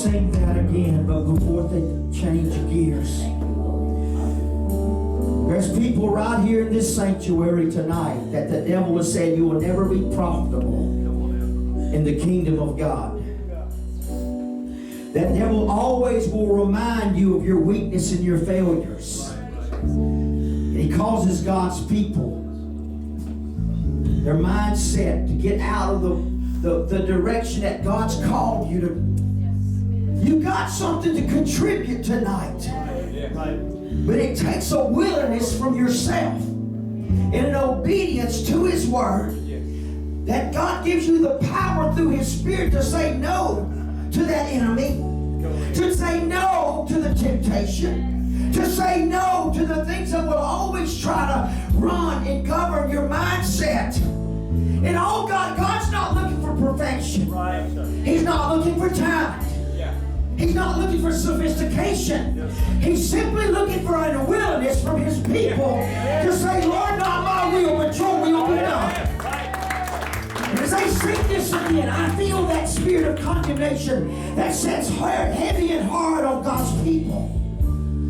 sing that again, but before they change gears, there's people right here in this sanctuary tonight that the devil has said you will never be profitable in the kingdom of God. That devil always will remind you of your weakness and your failures. And he causes God's people, their mindset, to get out of the direction that God's called you to. You got something to contribute tonight. But it takes a willingness from yourself and an obedience to His Word, that God gives you the power through His Spirit to say no to that enemy, to say no to the temptation, to say no to the things that will always try to run and govern your mindset. And oh God, God's not looking for perfection. He's not looking for talent. He's not looking for sophistication. He's simply looking for a willingness from His people to say, Lord, not my will, but your will be done. And as I sing this again, I feel that spirit of condemnation that sets heavy and hard on God's people.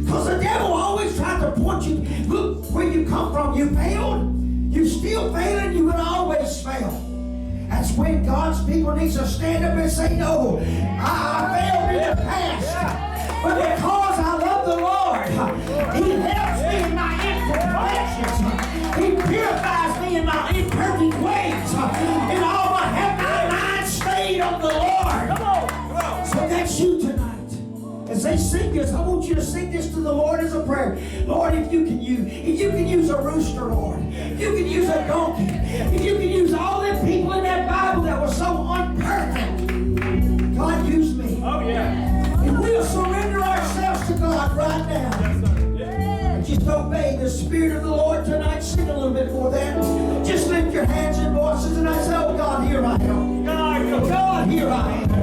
Because the devil always tries to point you, look where you come from. You failed, you're still failing, you will always fail. That's when God's people need to stand up and say, no, I failed in the past. But because I love the Lord, He helps me in my imperfections. He purifies me in my imperfect ways. And all I have my mind stayed on the Lord. So that's you tonight. As they sing this, I want you to sing this to the Lord as a prayer. Lord, if you can use a rooster, Lord. If you can use a donkey. If you can use all them people in that Bible that were so unperfect. God, use me. Oh, yeah. And we'll surrender ourselves to God right now. And just obey the Spirit of the Lord tonight. Sing a little bit more there. Just lift your hands and voices and I say, oh God, here I am. God, here I am.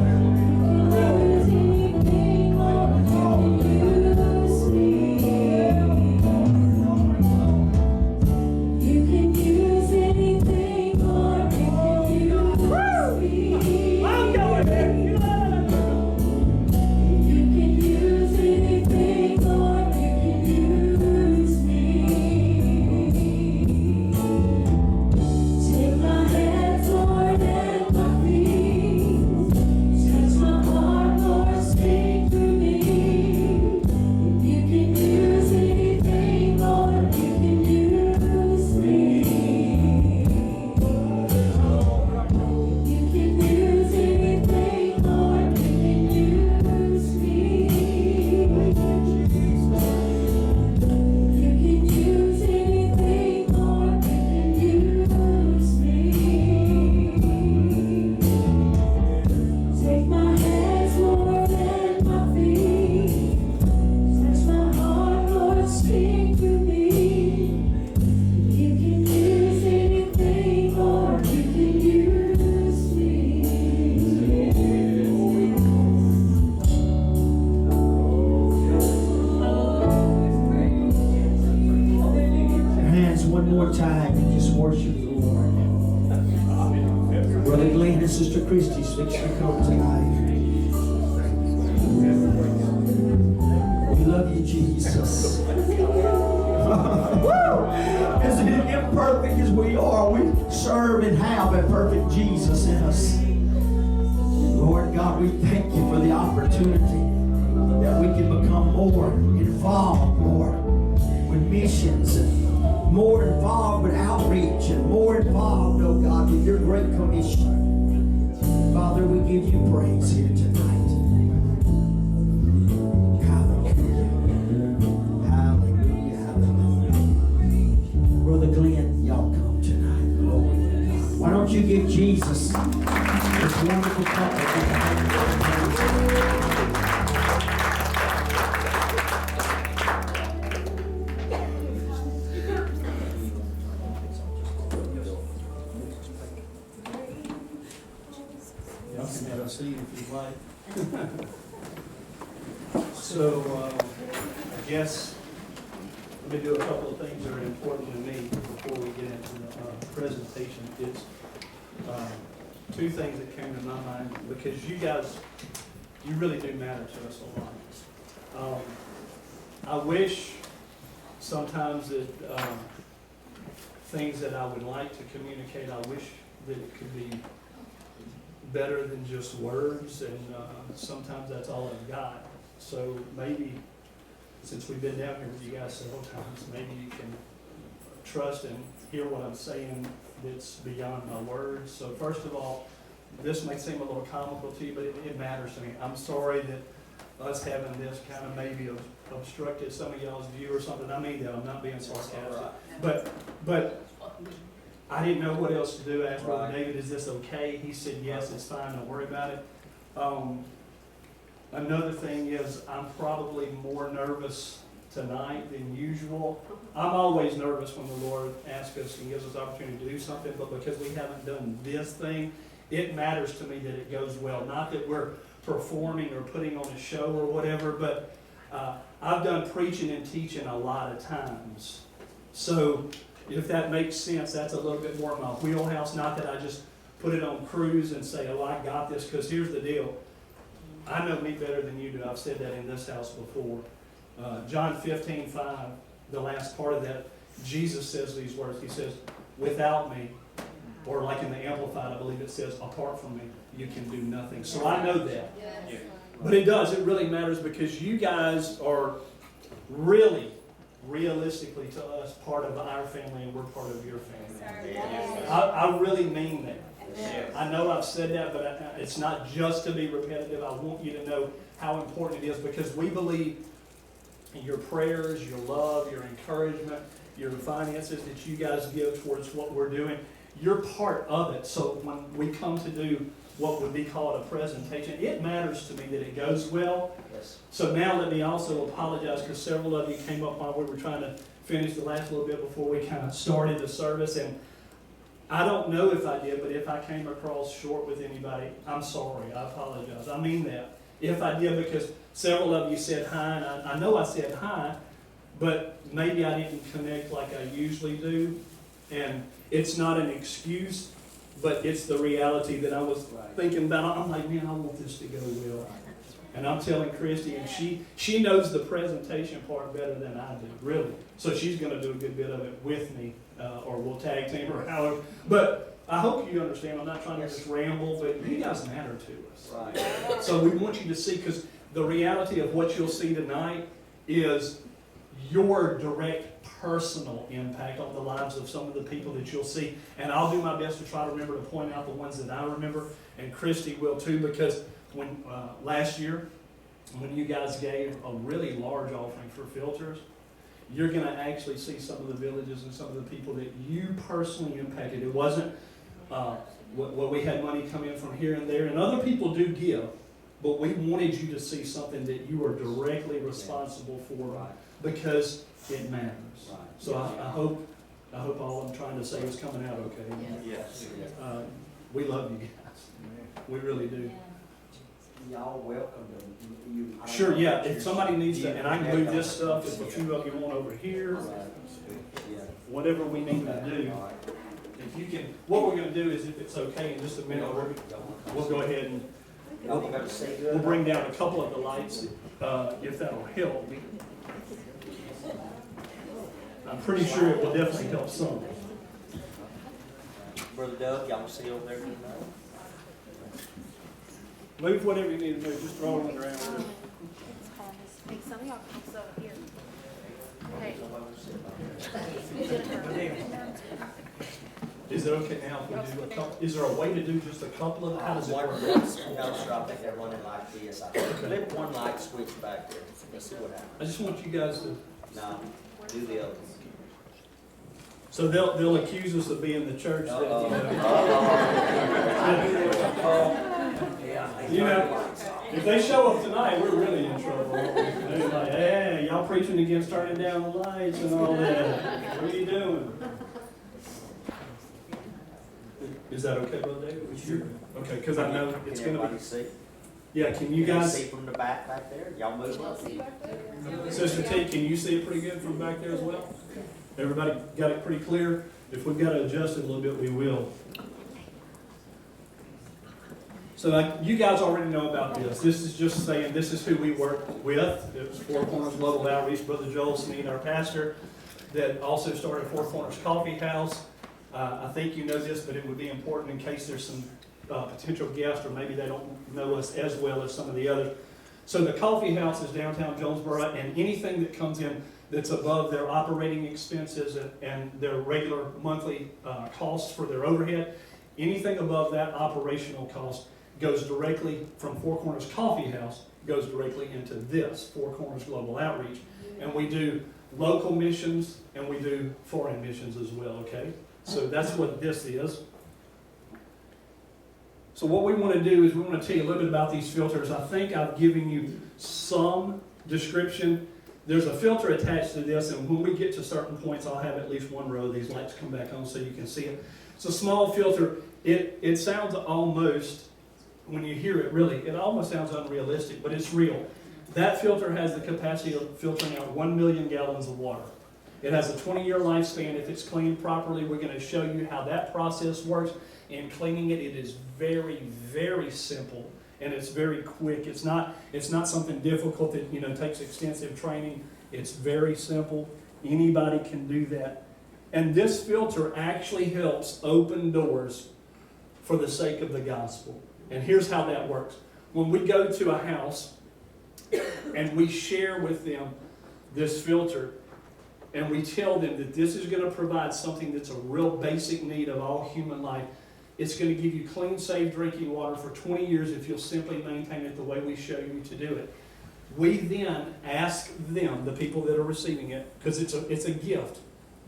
Glen and Sister Kristy, fixing to come tonight. We love you, Jesus. As imperfect as we are, we serve and have a perfect Jesus in us. Lord God, we thank you for the opportunity that we can become more involved, Lord, with missions and more involved with outreach and more involved, oh God, with your great commission. Father, we give you praise here tonight. Hallelujah. Hallelujah. Hallelujah. Brother Glen, y'all come tonight. Glory to God. Why don't you give Jesus this wonderful couple? Seat if you'd like. So, I guess let me do a couple of things that are important to me before we get into the presentation. It's two things that came to my mind because you guys you really do matter to us a lot. I wish sometimes that things that I would like to communicate, I wish that it could be better than just words, and sometimes that's all I've got. So maybe, since we've been down here with you guys several times, maybe you can trust and hear what I'm saying that's beyond my words. So first of all, this may seem a little comical to you, but it matters to me. I'm sorry that us having this kind of maybe obstructed some of y'all's view or something. I mean that, I'm not being sarcastic. But I didn't know what else to do. I asked Brother David, is this okay? He said, yes, it's fine, don't worry about it. Another thing is, I'm probably more nervous tonight than usual. I'm always nervous when the Lord asks us and gives us opportunity to do something, but because we haven't done this thing, it matters to me that it goes well. Not that we're performing or putting on a show or whatever, but I've done preaching and teaching a lot of times. So if that makes sense, that's a little bit more of my wheelhouse. Not that I just put it on cruise and say, oh, I got this, because here's the deal. I know me better than you do. I've said that in this house before. John 15:5, the last part of that, Jesus says these words. He says, without me, or like in the Amplified, I believe it says, apart from me, you can do nothing. So I know that. Yeah. But it does. It really matters because you guys are really, realistically to us, part of our family, and we're part of your family. I really mean that. I know I've said that, but it's not just to be repetitive. I want you to know how important it is, because we believe in your prayers, your love, your encouragement, your finances that you guys give towards what we're doing. You're part of it. So when we come to do what would be called a presentation, it matters to me that it goes well. Yes. So now let me also apologize, because several of you came up while we were trying to finish the last little bit before we kind of started the service, and I don't know if I did, but if I came across short with anybody, I'm sorry. I apologize. I mean that. If I did, because several of you said hi, and I know I said hi, but maybe I didn't connect like I usually do. And it's not an excuse, but it's the reality that I was thinking about. I'm like, man, I want this to go well. And I'm telling Kristy, and she knows the presentation part better than I do, really. So she's going to do a good bit of it with me, or we'll tag team or however. But I hope you understand. I'm not trying to just ramble, but you guys matter to us. Right. So we want you to see, because the reality of what you'll see tonight is your direct personal impact on the lives of some of the people that you'll see. And I'll do my best to try to remember to point out the ones that I remember, and Kristy will too, because when last year, when you guys gave a really large offering for filters, you're going to actually see some of the villages and some of the people that you personally impacted. It wasn't what we had money come in from here and there, and other people do give, but we wanted you to see something that you are directly responsible for, because it matters. So I hope all I'm trying to say is coming out okay. Yes. We love you guys. We really do. Y'all welcome them. Sure, yeah. If somebody needs to, and I can move this stuff, if a few of you want over here, whatever we need to do. If you can, what we're going to do is, if it's okay, in just a minute, we'll go ahead and we'll bring down a couple of the lights, if that'll help. I'm pretty sure it will definitely help some. Brother Doug, y'all see over there tonight? Move whatever you need to move, just throw it around. Hey, some of y'all come so here. Hey. Is it okay now if we do a couple? Is there a way to do just a couple of? How does it work? No, sir, I think they're running like this. I think let one light switch back there. Let's see what happens. I just want you guys to. No, do the other. So they'll accuse us of being the church that, you know, if they show up tonight, we're really in trouble. They're like, hey, y'all preaching against turning down the lights and all that. What are you doing? Is that okay, Brother David? Sure. Okay, because I know it's going to be. See? Yeah, can you guys see from the back there? Y'all move up. Sister T, can you see it pretty good from back there as well? Everybody got it pretty clear? If we've got to adjust it a little bit, we will. So you guys already know about this. This is just saying this is who we work with. It was Four Corners Global Outreach, Brother Joel Sneed, our pastor, that also started Four Corners Coffee House. I think you know this, but it would be important in case there's some potential guests or maybe they don't know us as well as some of the others. So the coffee house is downtown Jonesboro, and anything that comes in that's above their operating expenses and their regular monthly costs for their overhead, anything above that operational cost goes directly from Four Corners Coffee House, goes directly into this, Four Corners Global Outreach. And we do local missions and we do foreign missions as well, okay? So that's what this is. So what we want to do is we want to tell you a little bit about these filters. I think I've given you some description. There's a filter attached to this, and when we get to certain points, I'll have at least one row of these lights come back on so you can see it. It's a small filter. It sounds almost, when you hear it really, it almost sounds unrealistic, but it's real. That filter has the capacity of filtering out 1 million gallons of water. It has a 20-year lifespan if it's cleaned properly. We're going to show you how that process works. In cleaning it, it is very, very simple, and it's very quick. It's not something difficult that takes extensive training. It's very simple. Anybody can do that. And this filter actually helps open doors for the sake of the gospel. And here's how that works. When we go to a house and we share with them this filter, and we tell them that this is going to provide something that's a real basic need of all human life. It's going to give you clean, safe drinking water for 20 years if you'll simply maintain it the way we show you to do it. We then ask them, the people that are receiving it, because it's a gift.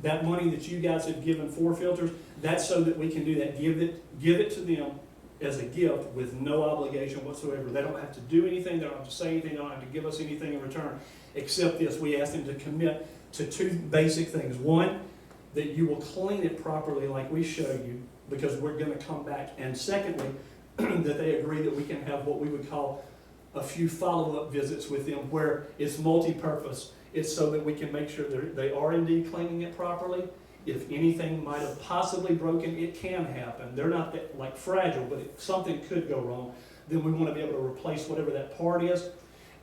That money that you guys have given for filters, that's so that we can do that. Give it to them as a gift with no obligation whatsoever. They don't have to do anything. They don't have to say anything. They don't have to give us anything in return except this. We ask them to commit to two basic things. One, that you will clean it properly like we show you, because we're going to come back. And secondly, that they agree that we can have what we would call a few follow-up visits with them where it's multi-purpose. It's so that we can make sure they are indeed cleaning it properly. If anything might have possibly broken, it can happen. They're not that, like fragile, but if something could go wrong, then we want to be able to replace whatever that part is.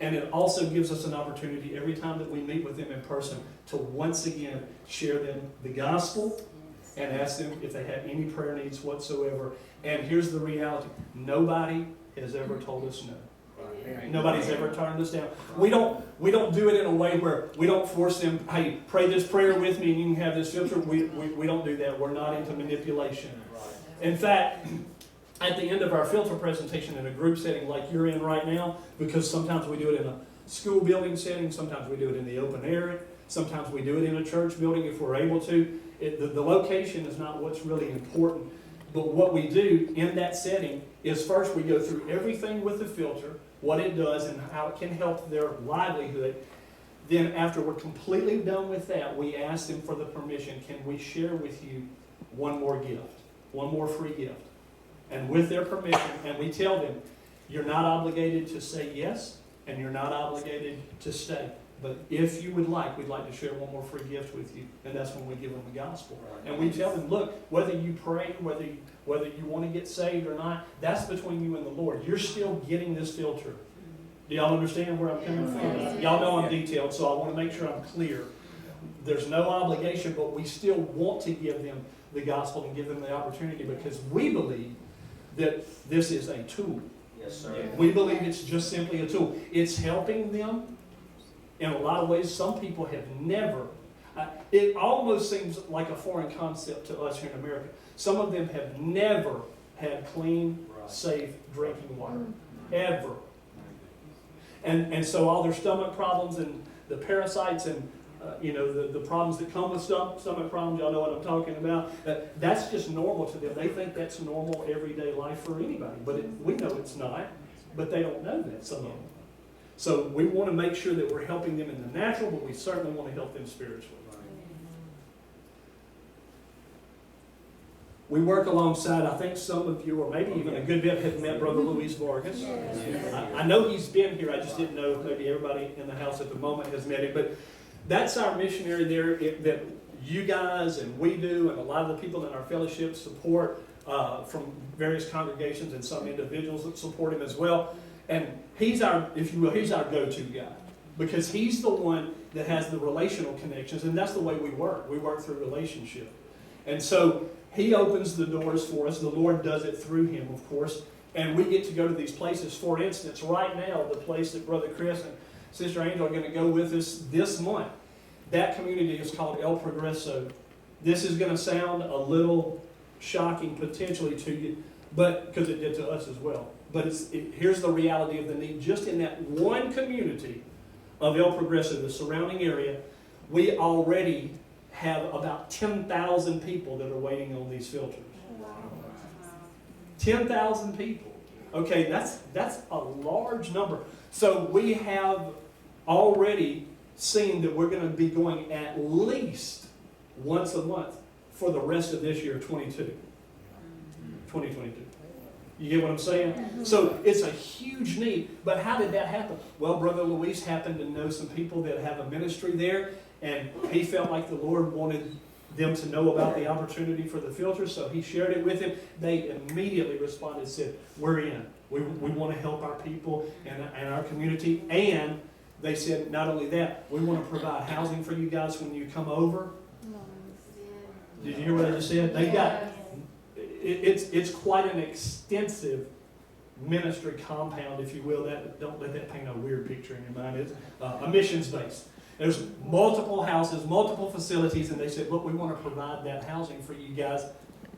And it also gives us an opportunity every time that we meet with them in person to once again share them the gospel and ask them if they have any prayer needs whatsoever. And here's the reality. Nobody has ever told us no. Nobody's ever turned us down. We don't do it in a way where we don't force them, hey, pray this prayer with me and you can have this filter. We don't do that. We're not into manipulation. In fact, at the end of our filter presentation in a group setting like you're in right now, because sometimes we do it in a school building setting, sometimes we do it in the open air, sometimes we do it in a church building if we're able to. The location is not what's really important, but what we do in that setting is first we go through everything with the filter, what it does and how it can help their livelihood. Then after we're completely done with that, we ask them for the permission, can we share with you one more gift, one more free gift? And with their permission, and we tell them, you're not obligated to say yes, and you're not obligated to stay. But if you would like, we'd like to share one more free gift with you. And that's when we give them the gospel. And we tell them, look, whether you pray, whether you want to get saved or not, that's between you and the Lord. You're still getting this filter. Do y'all understand where I'm coming from? Y'all know I'm detailed, so I want to make sure I'm clear. There's no obligation, but we still want to give them the gospel and give them the opportunity because we believe that this is a tool. Yes, sir. We believe it's just simply a tool. It's helping them in a lot of ways. Some people have never, it almost seems like a foreign concept to us here in America. Some of them have never had clean, safe drinking water. Ever. And so all their stomach problems and the parasites and the problems that come with stomach problems, y'all know what I'm talking about. That's just normal to them. They think that's normal everyday life for anybody. But we know it's not. But they don't know that, some of them. So we want to make sure that we're helping them in the natural, but we certainly want to help them spiritually. We work alongside, I think some of you, or maybe even a good bit, have met Brother Luis Vargas. I know he's been here. I just didn't know if maybe everybody in the house at the moment has met him. But that's our missionary there that you guys and we do, and a lot of the people in our fellowship support. from various congregations and some individuals that support him as well. And he's our, if you will, he's our go-to guy, because he's the one that has the relational connections, and that's the way we work. We work through relationship. And so he opens the doors for us. The Lord does it through him, of course. And we get to go to these places. For instance, right now, the place that Brother Chris and Sister Angel are going to go with us this month, that community is called El Progreso. This is going to sound a little shocking potentially to you, but because it did to us as well. But here's the reality of the need. Just in that one community of El Progreso, the surrounding area, we already have about 10,000 people that are waiting on these filters. 10,000 people. Okay, that's a large number. So we have already seen that we're going to be going at least once a month for the rest of this year, 2022. You get what I'm saying? So it's a huge need. But how did that happen? Well, Brother Luis happened to know some people that have a ministry there, and he felt like the Lord wanted them to know about the opportunity for the filter, so he shared it with him. They immediately responded and said, we're in. We want to help our people and our community. And they said, not only that, we want to provide housing for you guys when you come over. Did you hear what I just said? They got, it's quite an extensive ministry compound, if you will. Don't let that paint a weird picture in your mind. It's a missions base. There's multiple houses, multiple facilities, and they said, look, we want to provide that housing for you guys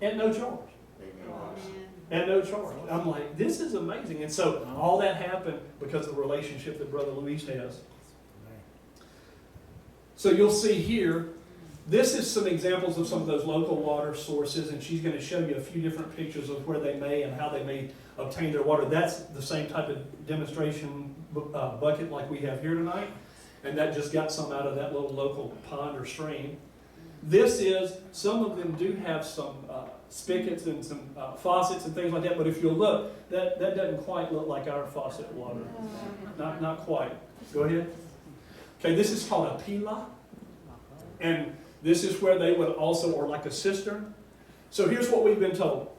at no charge. At no charge. I'm like, this is amazing. And so all that happened because of the relationship that Brother Luis has. So you'll see here, this is some examples of some of those local water sources, and she's going to show you a few different pictures of where they may and how they may obtain their water. That's the same type of demonstration bucket like we have here tonight. And that just got some out of that little local pond or stream. This is, some of them do have some spigots and some faucets and things like that, but if you'll look, that doesn't quite look like our faucet water. Not quite. Go ahead. Okay, this is called a pila. And this is where they would also, or like a cistern. So here's what we've been told.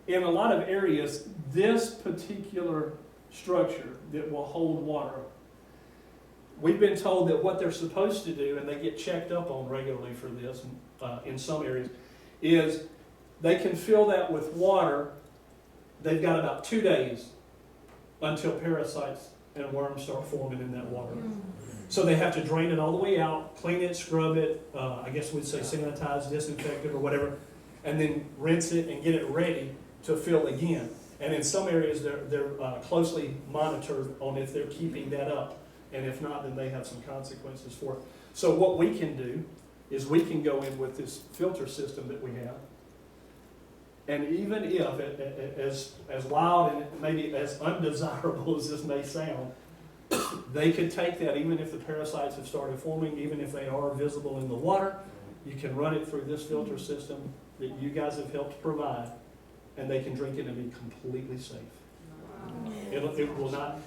In a lot of areas, this particular structure that will hold water, we've been told that what they're supposed to do, and they get checked up on regularly for this in some areas, is they can fill that with water. They've got about 2 days until parasites and worms start forming in that water. So they have to drain it all the way out, clean it, scrub it, I guess we'd say sanitize, disinfect it or whatever, and then rinse it and get it ready to fill again. And in some areas, they're closely monitored on if they're keeping that up. And if not, then they have some consequences for it. So what we can do is we can go in with this filter system that we have. And even if, as wild and maybe as undesirable as this may sound, they could take that, even if the parasites have started forming, even if they are visible in the water, you can run it through this filter system that you guys have helped provide, and they can drink it and be completely safe. It will not...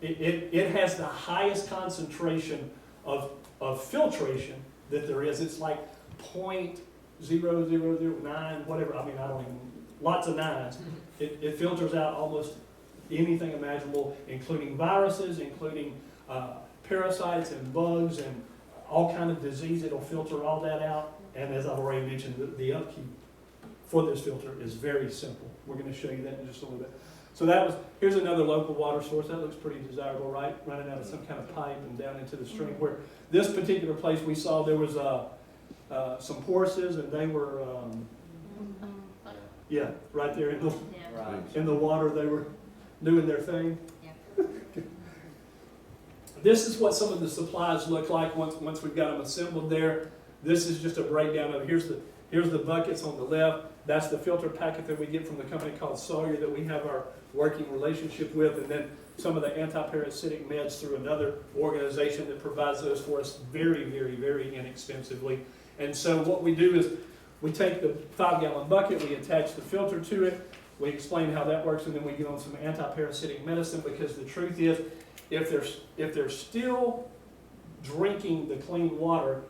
It has the highest concentration of filtration that there is. It's like 0.0009, whatever. I mean, I don't even, lots of nines. It filters out almost anything imaginable, including viruses, including parasites and bugs and all kind of disease. It'll filter all that out. And as I've already mentioned, the upkeep for this filter is very simple. We're going to show you that in just a little bit. So here's another local water source. That looks pretty desirable, right? Running out of some kind of pipe and down into the stream. Where this particular place we saw, there was some horses, and they were, right there in the water. They were doing their thing. This is what some of the supplies look like once we've got them assembled there. This is just a breakdown of, here's the buckets on the left. That's the filter packet that we get from the company called Sawyer that we have our working relationship with, and then some of the anti-parasitic meds through another organization that provides those for us very, very, very inexpensively. And so what we do is we take the 5-gallon bucket, we attach the filter to it, we explain how that works, and then we get on some anti-parasitic medicine, because the truth is, if they're still drinking the clean water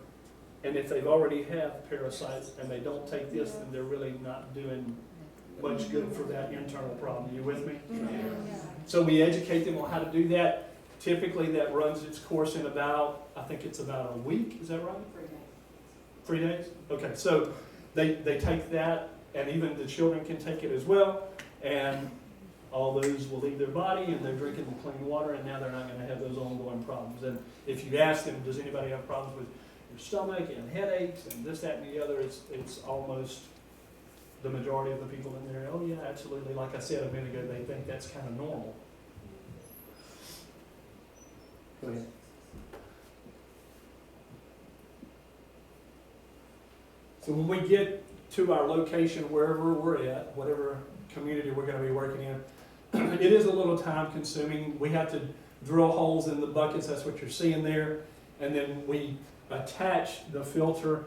And if they've already have parasites and they don't take this, then they're really not doing much good for that internal problem. You with me? So we educate them on how to do that. Typically that runs its course in about, I think it's about a week, is that right? 3 days. 3 days? Okay, so they take that, and even the children can take it as well, and all those will leave their body, and they're drinking the clean water, and now they're not going to have those ongoing problems. And if you ask them, does anybody have problems with your stomach and headaches and this, that, and the other, it's almost the majority of the people in there, oh yeah, absolutely. Like I said a minute ago, they think that's kind of normal. Go ahead. So when we get to our location, wherever we're at, whatever community we're going to be working in, it is a little time consuming. We have to drill holes in the buckets, that's what you're seeing there, and then we attach the filter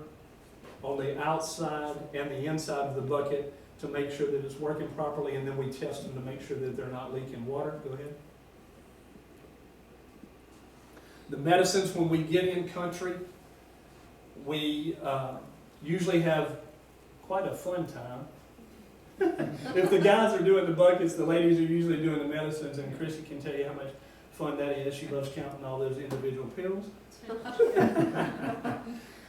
on the outside and the inside of the bucket to make sure that it's working properly, and then we test them to make sure that they're not leaking water. Go ahead. The medicines, when we get in country, we usually have quite a fun time. If the guys are doing the buckets, the ladies are usually doing the medicines, and Kristy can tell you how much fun that is. She loves counting all those individual pills.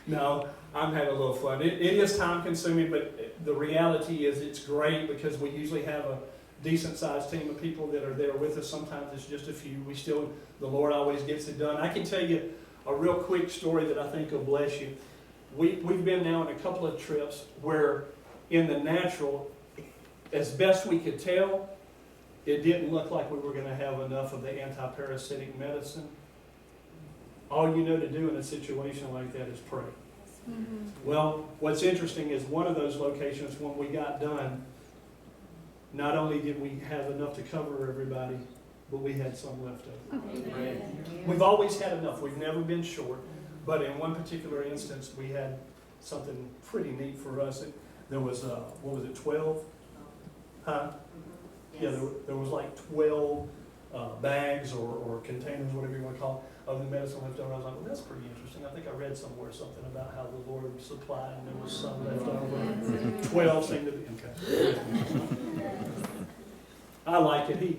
No, I'm having a little fun. It is time consuming, but the reality is it's great because we usually have a decent sized team of people that are there with us. Sometimes it's just a few. The Lord always gets it done. I can tell you a real quick story that I think will bless you. We've been now on a couple of trips where in the natural, as best we could tell, it didn't look like we were going to have enough of the anti-parasitic medicine. All you know to do in a situation like that is pray. Mm-hmm. Well, what's interesting is one of those locations, when we got done, not only did we have enough to cover everybody, but we had some left over. Amen. We've always had enough. We've never been short. But in one particular instance, we had something pretty neat for us. There was, 12? Huh? Yes. Yeah, there was like 12 bags or containers, whatever you want to call it, of the medicine left over. I was like, well, that's pretty interesting. I think I read somewhere something about how the Lord supplied and there was some left over. 12 seemed to be, okay. I like it.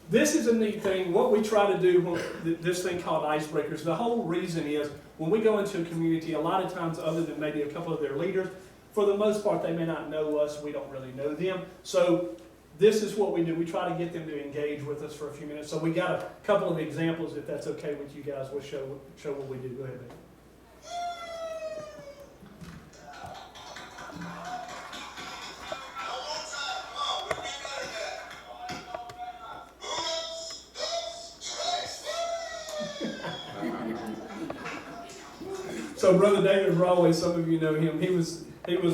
This is a neat thing. What we try to do, this thing called icebreakers, the whole reason is when we go into a community, a lot of times other than maybe a couple of their leaders, for the most part, they may not know us. We don't really know them. So this is what we do. We try to get them to engage with us for a few minutes. So we got a couple of examples, if that's okay with you guys. We'll show what we do. Go ahead, baby. So Brother David Rawley, some of you know him, he was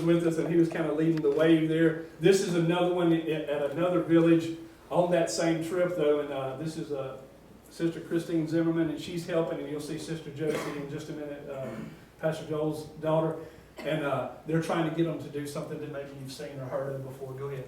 with us and he was kind of leading the wave there. This is another one at another village on that same trip though, and this is Sister Christine Zimmerman, and she's helping, and you'll see Sister Josie in just a minute, Pastor Joel's daughter, and they're trying to get them to do something that maybe you've seen or heard of before. Go ahead.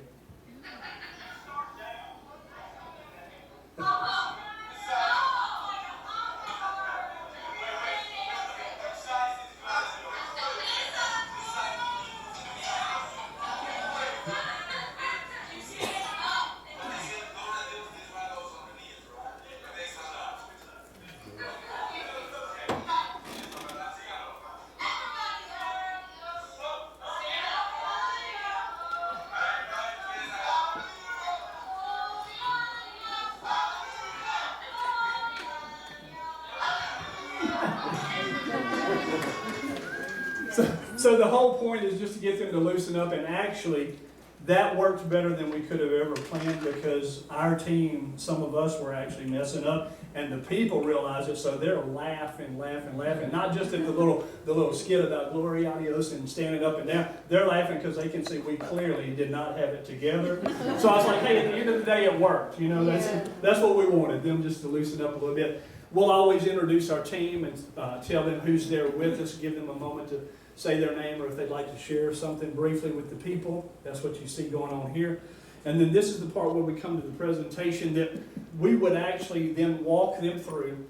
So the whole point is just to get them to loosen up, and actually that worked better than we could have ever planned because our team, some of us were actually messing up, and the people realized it, so they're laughing, not just at the little skit about glory, adios, and standing up and down. They're laughing because they can see we clearly did not have it together. So I was like, hey, at the end of the day, it worked. You know, that's what we wanted, them just to loosen up a little bit. We'll always introduce our team and tell them who's there with us, give them a moment to say their name or if they'd like to share something briefly with the people. That's what you see going on here. And then this is the part where we come to the presentation that we would actually then walk them through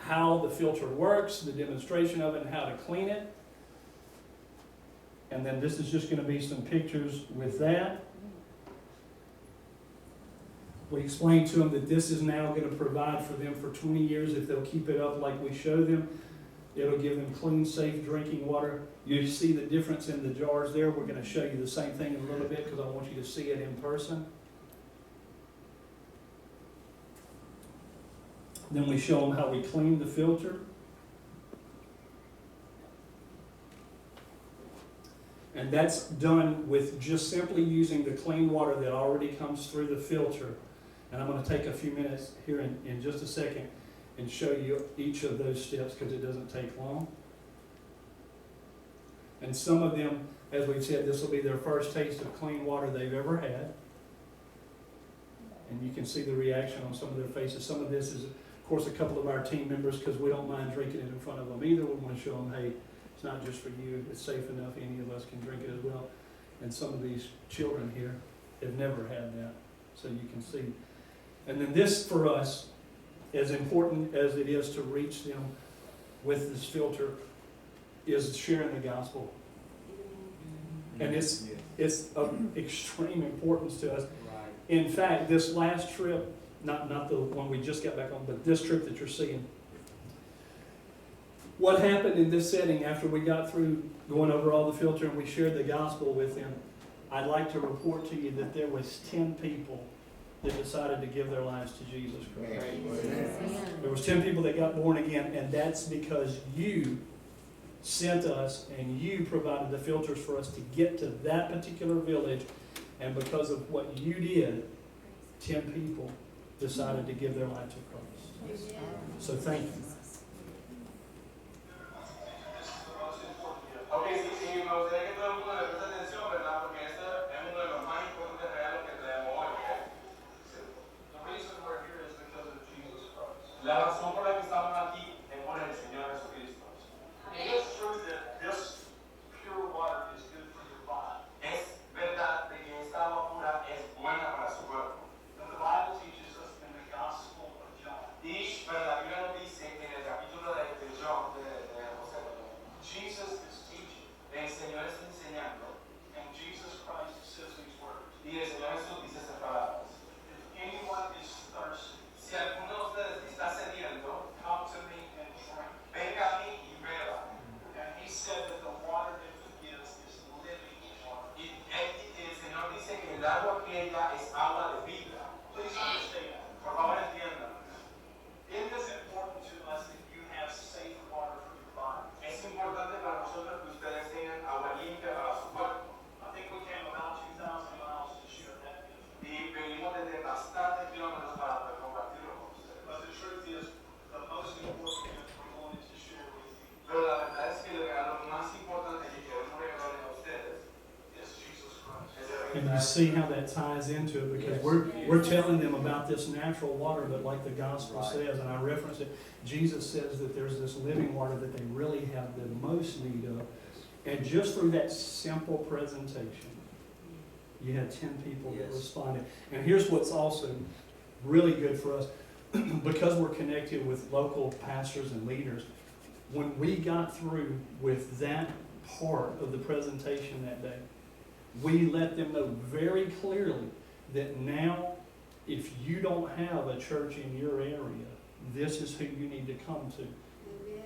how the filter works, the demonstration of it, and how to clean it. And then this is just going to be some pictures with that. We explained to them that this is now going to provide for them for 20 years if they'll keep it up like we show them. It'll give them clean, safe drinking water. You see the difference in the jars there. We're going to show you the same thing in a little bit because I want you to see it in person. Then we show them how we clean the filter. And that's done with just simply using the clean water that already comes through the filter. And I'm going to take a few minutes here in just a second and show you each of those steps because it doesn't take long. And some of them, as we've said, this will be their first taste of clean water they've ever had. And you can see the reaction on some of their faces. Some of this is, of course, a couple of our team members because we don't mind drinking it in front of them either. We want to show them, hey, it's not just for you. It's safe enough. Any of us can drink it as well. And some of these children here have never had that. So you can see. And then this, for us, as important as it is to reach them with this filter, is sharing the gospel. And it's of extreme importance to us. In fact, this last trip, not the one we just got back on, but this trip that you're seeing, what happened in this setting after we got through going over all the filter and we shared the gospel with them, I'd like to report to you that there was 10 people that decided to give their lives to Jesus Christ. There was 10 people that got born again, and that's because you sent us and you provided the filters for us to get to that particular village, and because of what you did, 10 people decided to give their life to Christ. So thank you. Okay, sí, me gustaría que todo el mundo le preste atención, ¿verdad? Porque este es uno de los más importantes regalos que traemos hoy, ¿ok? The reason we're here is because of Jesus Christ. La razón por la que estamos aquí es por el Señor Jesucristo. It is true that this pure water is good for your body. Es verdad de que esta agua pura es buena para su cuerpo. And the Bible teaches us in the Gospel of John. Y verdad, Biblia nos dice en el capítulo de John, de José, Jesus is teaching. El Señor está enseñando. And Jesus Christ says these words. Y el Señor Jesús dice esas palabras. If anyone is thirsty, si alguno de ustedes está sediento, come to me and drink. Venga a mí y beba. And he said that the water that he gives is living water. Y el Señor dice que el agua que ella es agua de vida. Please understand. Por favor entiendan. It is important to us that you have safe water for your body. Es importante para nosotros que ustedes tengan agua limpia para su cuerpo. I think we came about 2,000 miles to share that gift. Y venimos desde bastantes kilómetros para compartirlo con ustedes. But the truth is, the most important gift we wanted to share with you. Pero la verdad es que el regalo más importante que queremos regalarles a ustedes is Jesus Christ. And you see how that ties into it because we're telling them about this natural water, but like the gospel says, and I reference it, Jesus says that there's this living water that they really have the most need of. And just through that simple presentation, you had 10 people that responded. And here's what's also really good for us, because we're connected with local pastors and leaders, when we got through with that part of the presentation that day, we let them know very clearly that now, if you don't have a church in your area, this is who you need to come to.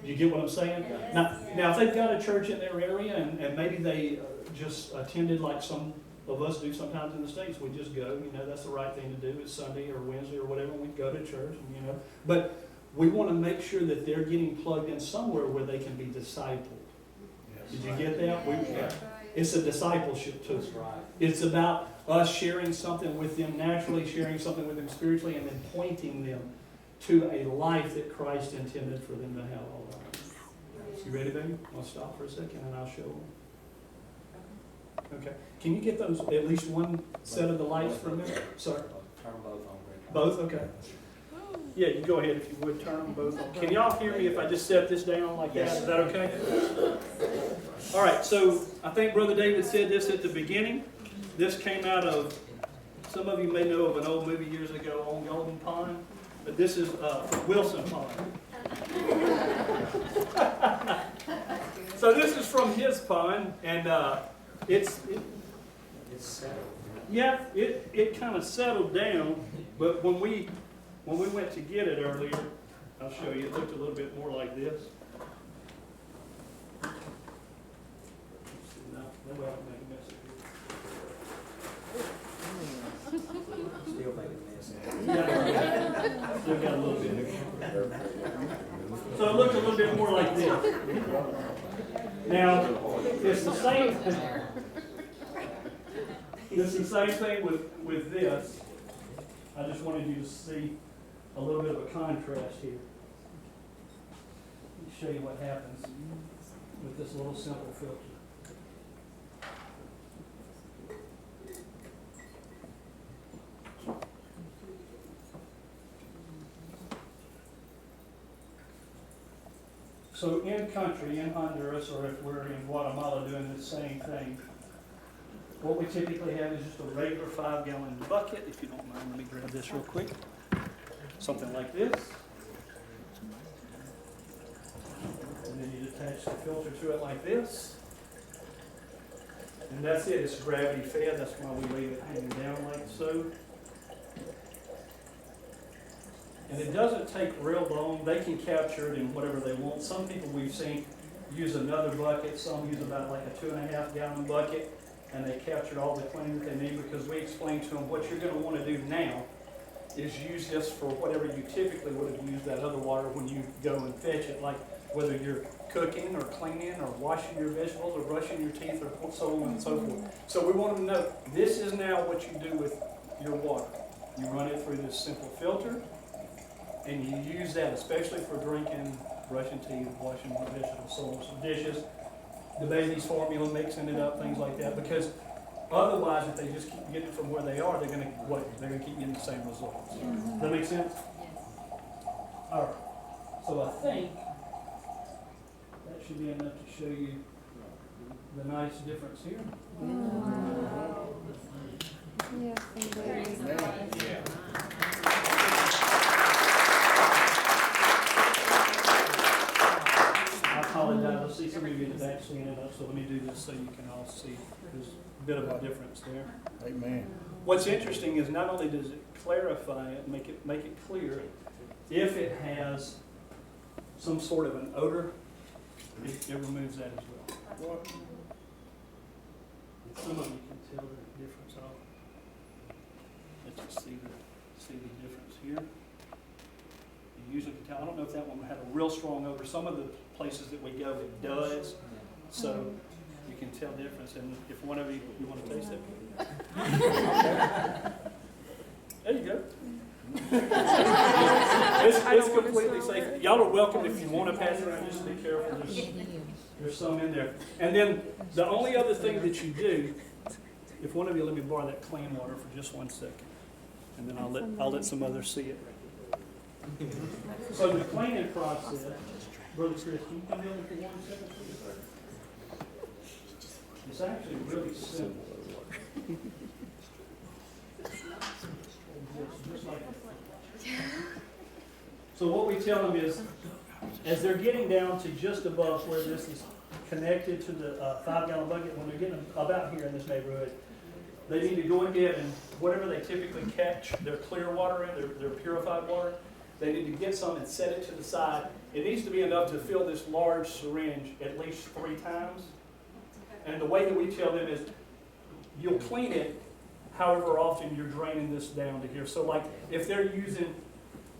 You get what I'm saying? Now if they've got a church in their area and maybe they just attended like some of us do sometimes in the States, we just go, that's the right thing to do. It's Sunday or Wednesday or whatever, we go to church, But we want to make sure that they're getting plugged in somewhere where they can be discipled. Did you get that? It's a discipleship too. It's about us sharing something with them naturally, sharing something with them spiritually, and then pointing them to a life that Christ intended for them to have all right. You ready, baby? I'll stop for a second and I'll show them. Okay. Can you get those, at least one set of the lights for a minute? Sorry. Turn both on. Both? Okay. Yeah, you go ahead if you would, turn them both on. Can y'all hear me if I just set this down like that? Is that okay? All right, so I think Brother David said this at the beginning. This came out of, some of you may know of an old movie years ago on Golden Pond, but this is Wilson Pond. So this is from his pond, and it's settled. yeah, it kind of settled down, but when we went to get it earlier, I'll show you, it looked a little bit more like this. No, that way I can make a mess of it. Still making this. Still got a little bit. So it looked a little bit more like this. Now, it's the same. It's the same thing with this. I just wanted you to see a little bit of a contrast here. Let me show you what happens with this little simple filter. So in country, in Honduras, or if we're in Guatemala doing the same thing, what we typically have is just a regular 5-gallon bucket. If you don't mind, let me grab this real quick. Something like this. And then you attach the filter to it like this. And that's it. It's gravity fed. That's why we leave it hanging down like so. And it doesn't take real long. They can capture it in whatever they want. Some people we've seen use another bucket. Some use about like a 2.5-gallon bucket, and they capture all the clean that they need, because we explained to them what you're going to want to do now is use this for whatever you typically would have used that other water when you go and fetch it, like whether you're cooking or cleaning or washing your vegetables or brushing your teeth or so on and so forth. So we want them to know this is now what you do with your water. You run it through this simple filter, and you use that especially for drinking, brushing teeth, washing vegetables, so on, some dishes, the baby's formula, mixing it up, things like that. Because otherwise, if they just keep getting it from where they are, they're going to keep getting the same results. Does that make sense? All right. So I think that should be enough to show you the nice difference here. Yes, indeed. I apologize. I see some of you in the back standing up, so let me do this so you can all see. There's a bit of a difference there. Amen. What's interesting is not only does it clarify it, make it clear, if it has some sort of an odor, it removes that as well. Some of you can tell the difference off. Let's just see the difference here. You usually can tell. I don't know if that one had a real strong odor. Some of the places that we go, it does. So you can tell difference. And if one of you want to taste it, there you go. It's completely safe. Y'all are welcome if you want to pass it around. Just be careful. There's some in there. And then the only other thing that you do, if one of you let me borrow that clean water for just 1 second, and then I'll let some others see it. So the cleaning process, Brother Chris, can you come down for 1 second, please, sir? It's actually really simple. Just like that. So what we tell them is, as they're getting down to just above where this is connected to the 5-gallon bucket, when they're getting about here in this neighborhood, they need to go ahead and whatever they typically catch their clear water in, their purified water, they need to get some and set it to the side. It needs to be enough to fill this large syringe at least 3 times. And the way that we tell them is, you'll clean it however often you're draining this down to here. So like if they're using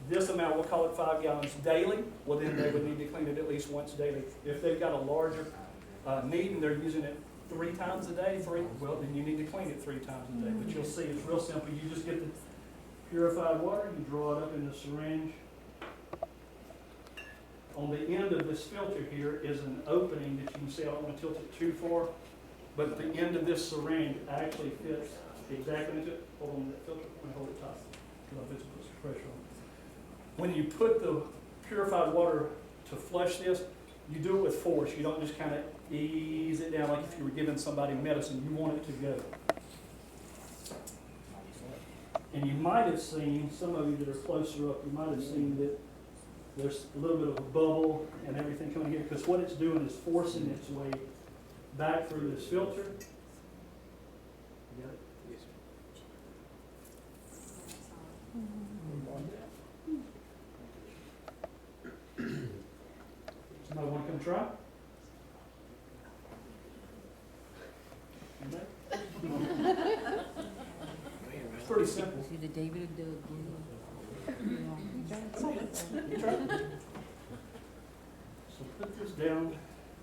this amount, we'll call it 5 gallons daily, well then they would need to clean it at least once daily. If they've got a larger need and they're using it 3 times a day, well then you need to clean it 3 times a day. But you'll see it's real simple. You just get the purified water, you draw it up in the syringe. On the end of this filter here is an opening that you can see. I don't want to tilt it too far, but the end of this syringe actually fits exactly into it. Hold on that filter, let me hold it tight, because I'll put some pressure on it. When you put the purified water to flush this, you do it with force. You don't just kind of ease it down like if you were giving somebody medicine. You want it to go. And you might have seen, some of you that are closer up, you might have seen that there's a little bit of a bubble and everything coming here, because what it's doing is forcing its way back through this filter. You got it? Somebody want to come try? It's pretty simple. See the David and Doug. You try it. So put this down,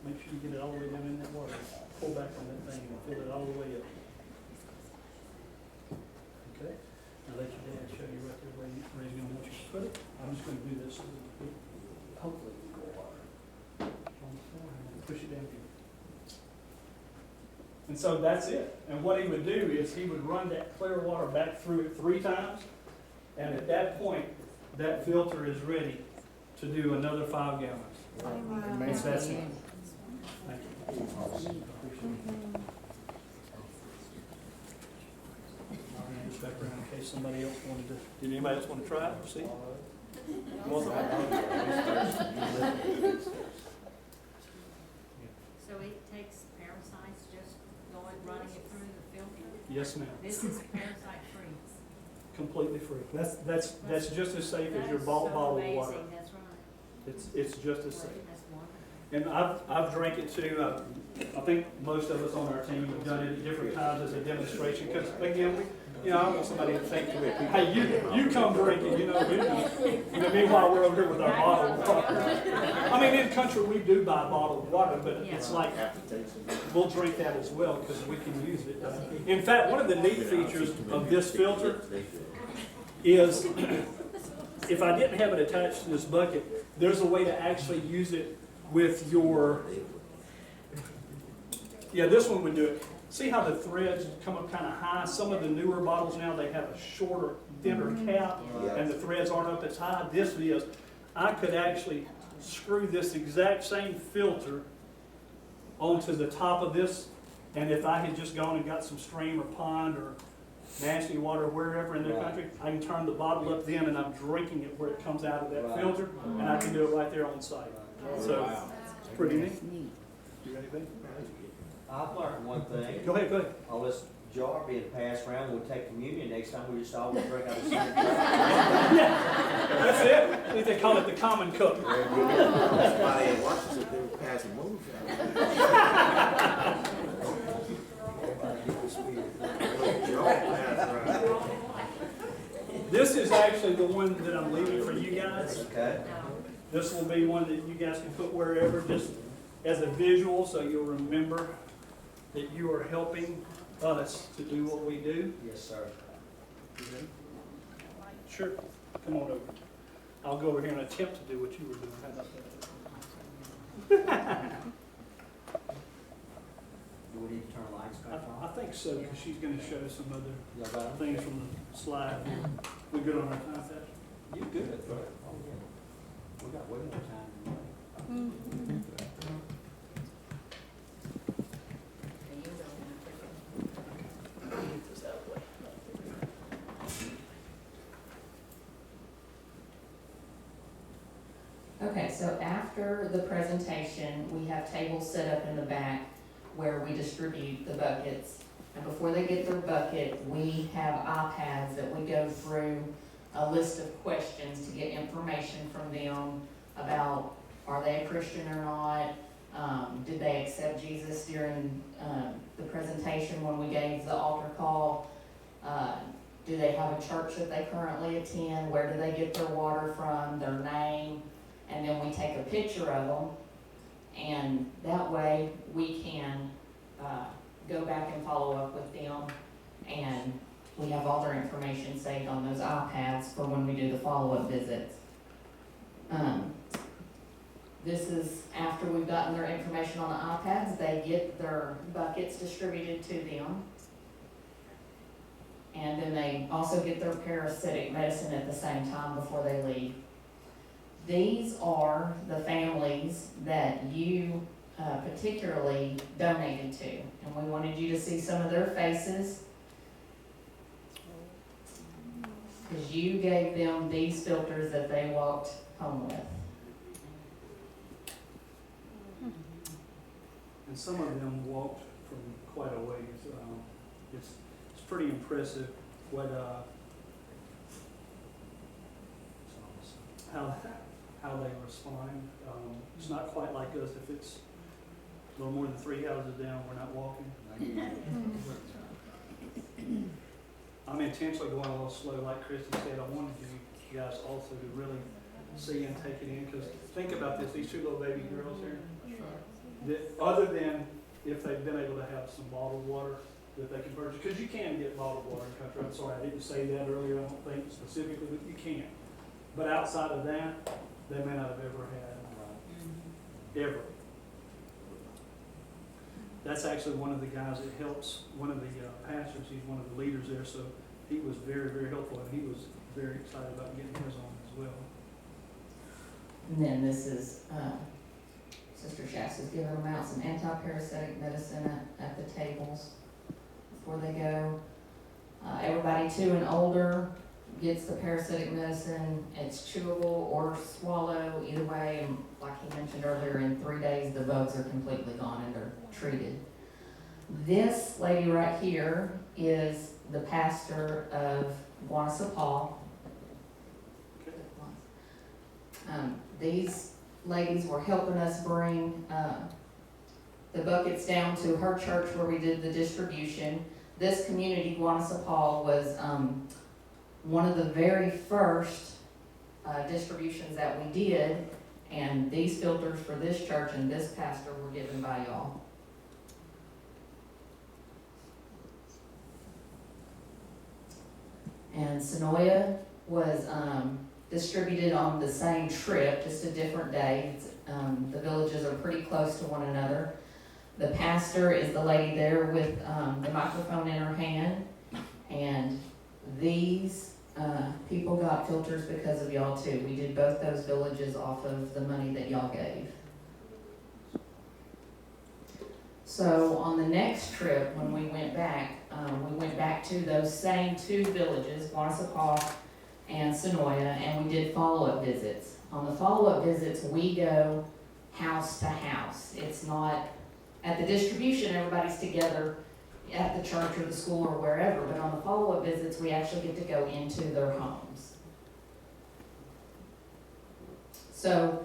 make sure you get it all the way down in that water. Pull back on that thing and fill it all the way up. Okay? Now let your dad show you right there where he's going to want you to put it. I'm just going to do this so that hopefully we go water on the floor and push it down here. And so that's it. And what he would do is he would run that clear water back through it 3 times. And at that point, that filter is ready to do another 5 gallons. It's that simple. Thank you. I'll hand this back around in case somebody else wanted to. Did anybody else want to try it or see? So it takes parasites just running it through the filter? Yes, ma'am. This is parasite free. Completely free. That's just as safe as your bottled water. That's right. It's just as safe. That's wonderful. And I've drank it too. I think most of us on our team have done it at different times as a demonstration. Because again, I want somebody to think, hey, you come drink it. Meanwhile we're over here with our bottled water. I mean, in the country we do buy bottled water, but it's like we'll drink that as well because we can use it. In fact, one of the neat features of this filter is if I didn't have it attached to this bucket, there's a way to actually use it with your, this one would do it. See how the threads come up kind of high? Some of the newer bottles now, they have a shorter, thinner cap, and the threads aren't up as high. This is, I could actually screw this exact same filter onto the top of this, and if I had just gone and got some stream or pond or nasty water wherever in the country, I can turn the bottle up then and I'm drinking it where it comes out of that filter, and I can do it right there on site. So, it's pretty neat. You ready, babe? I've learned one thing. Go ahead, go ahead. All this jar being passed around, we'll take communion next time, we just always drink out of the same jar. That's it. I think they call it the common cup. Somebody in Washington, they were passing moves This is actually the one that I'm leaving for you guys. Okay. This will be one that you guys can put wherever, just as a visual, so you'll remember that you are helping us to do what we do. Yes, sir. You ready? Sure. Come on over. I'll go over here and attempt to do what you were doing. How about that? Do we need to turn the lights back I on? think so, because she's going to show some other Y'all got it? things from the slide. We good on our time, Pastor? You good, bro. Oh, yeah. We got way more time than that. Get this out of the way. Okay, so after the presentation, we have tables set up in the back where we distribute the buckets. And before they get their bucket, we have iPads that we go through a list of questions to get information from them about, are they a Christian or not? Did they accept Jesus during the presentation when we gave the altar call? Do they have a church that they currently attend? Where do they get their water from? Their name? And then we take a picture of them, and that way we can go back and follow up with them, and we have all their information saved on those iPads for when we do the follow-up visits. This is after we've gotten their information on the iPads, they get their buckets distributed to them, and then they also get their parasitic medicine at the same time before they leave. These are the families that you particularly donated to, and we wanted you to see some of their faces because you gave them these filters that they walked home with. and some of them walked from quite a ways. It's pretty impressive what how they respond. It's not quite like us. If it's a little more than 3 houses down, we're not walking. I'm intentionally going a little slow, like Kristy said. I wanted you guys also to really see and take it in, because think about this, these 2 little baby girls here, that other than if they've been able to have some bottled water that they can purchase, because you can get bottled water in country. I'm sorry, I didn't say that earlier, I don't think specifically, but you can. But outside of that, they may not have ever had, ever. That's actually one of the guys that helps, one of the pastors, he's one of the leaders there, so he was very, very helpful, and he was very excited about getting his on as well. And then this is, Sister Shasta's giving them out some anti-parasitic medicine at the tables before they go. Everybody 2 and older gets the parasitic medicine. It's chewable or swallow, either way. And like he mentioned earlier, in 3 days the bugs are completely gone and they're treated. This lady right here is the pastor of Guanacapal. These ladies were helping us bring the buckets down to her church where we did the distribution. This community, Guanacapal, was one of the very first distributions that we did, and these filters for this church and this pastor were given by y'all. And Sonoya was distributed on the same trip, just a different day. The villages are pretty close to one another. The pastor is the lady there with the microphone in her hand, and these people got filters because of y'all too. We did both those villages off of the money that y'all gave. So on the next trip, when we went back to those same 2 villages, Guanacapal and Sonoya, and we did follow-up visits. On the follow-up visits, we go house to house. It's not, at the distribution, everybody's together at the church or the school or wherever, but on the follow-up visits, we actually get to go into their homes. So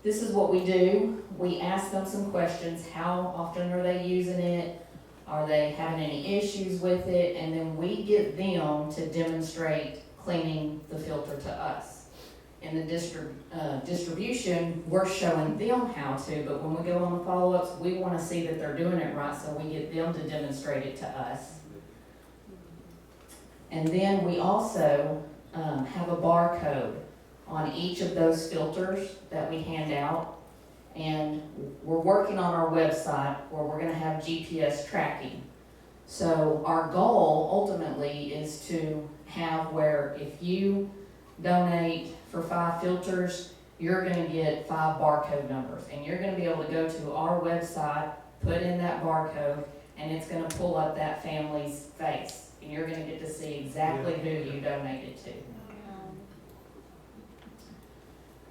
this is what we do. We ask them some questions. How often are they using it? Are they having any issues with it? And then we get them to demonstrate cleaning the filter to us. In the distribution, we're showing them how to, but when we go on the follow-ups, we want to see that they're doing it right, so we get them to demonstrate it to us. And then we also have a barcode on each of those filters that we hand out, and we're working on our website where we're going to have GPS tracking. So our goal ultimately is to have where if you donate for 5 filters, you're going to get 5 barcode numbers, and you're going to be able to go to our website, put in that barcode, and it's going to pull up that family's face, and you're going to get to see exactly who you donated to.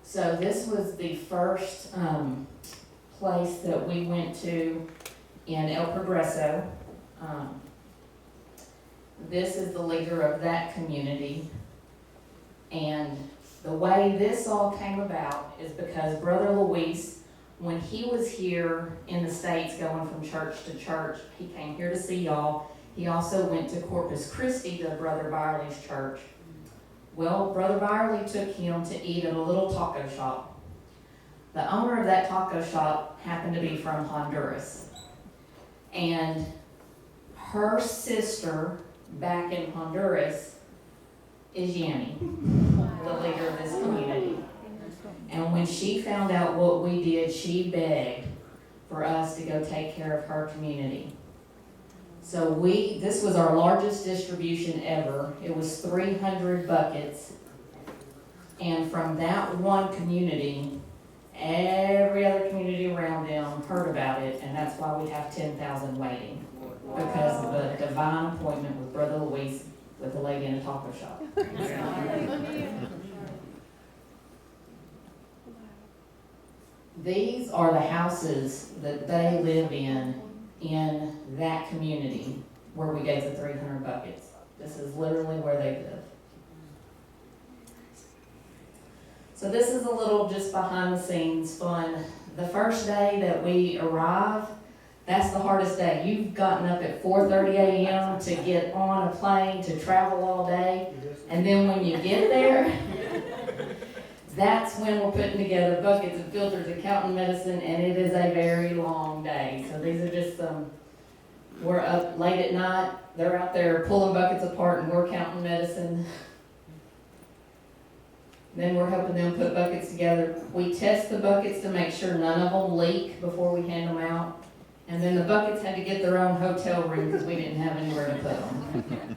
So this was the first place that we went to in El Progreso. This is the leader of that community, and the way this all came about is because Brother Luis, when he was here in the States going from church to church, he came here to see y'all. He also went to Corpus Christi to Brother Byerly's church. Well, Brother Byerly took him to eat at a little taco shop. The owner of that taco shop happened to be from Honduras. And her sister back in Honduras is Yanni, the leader of this community. And when she found out what we did, she begged for us to go take care of her community. So this was our largest distribution ever. It was 300 buckets. And from that one community, every other community around them heard about it, and that's why we have 10,000 waiting. Because of the divine appointment with Brother Luis with a lady in a taco shop. These are the houses that they live in that community where we gave the 300 buckets. This is literally where they live. So this is a little just behind the scenes fun. The first day that we arrive, that's the hardest day. You've gotten up at 4:30 a.m. to get on a plane, to travel all day. And then when you get there, that's when we're putting together buckets and filters and counting medicine, and it is a very long day. So these are just we're up late at night, they're out there pulling buckets apart and we're counting medicine. Then we're helping them put buckets together. We test the buckets to make sure none of them leak before we hand them out. And then the buckets had to get their own hotel room because we didn't have anywhere to put them.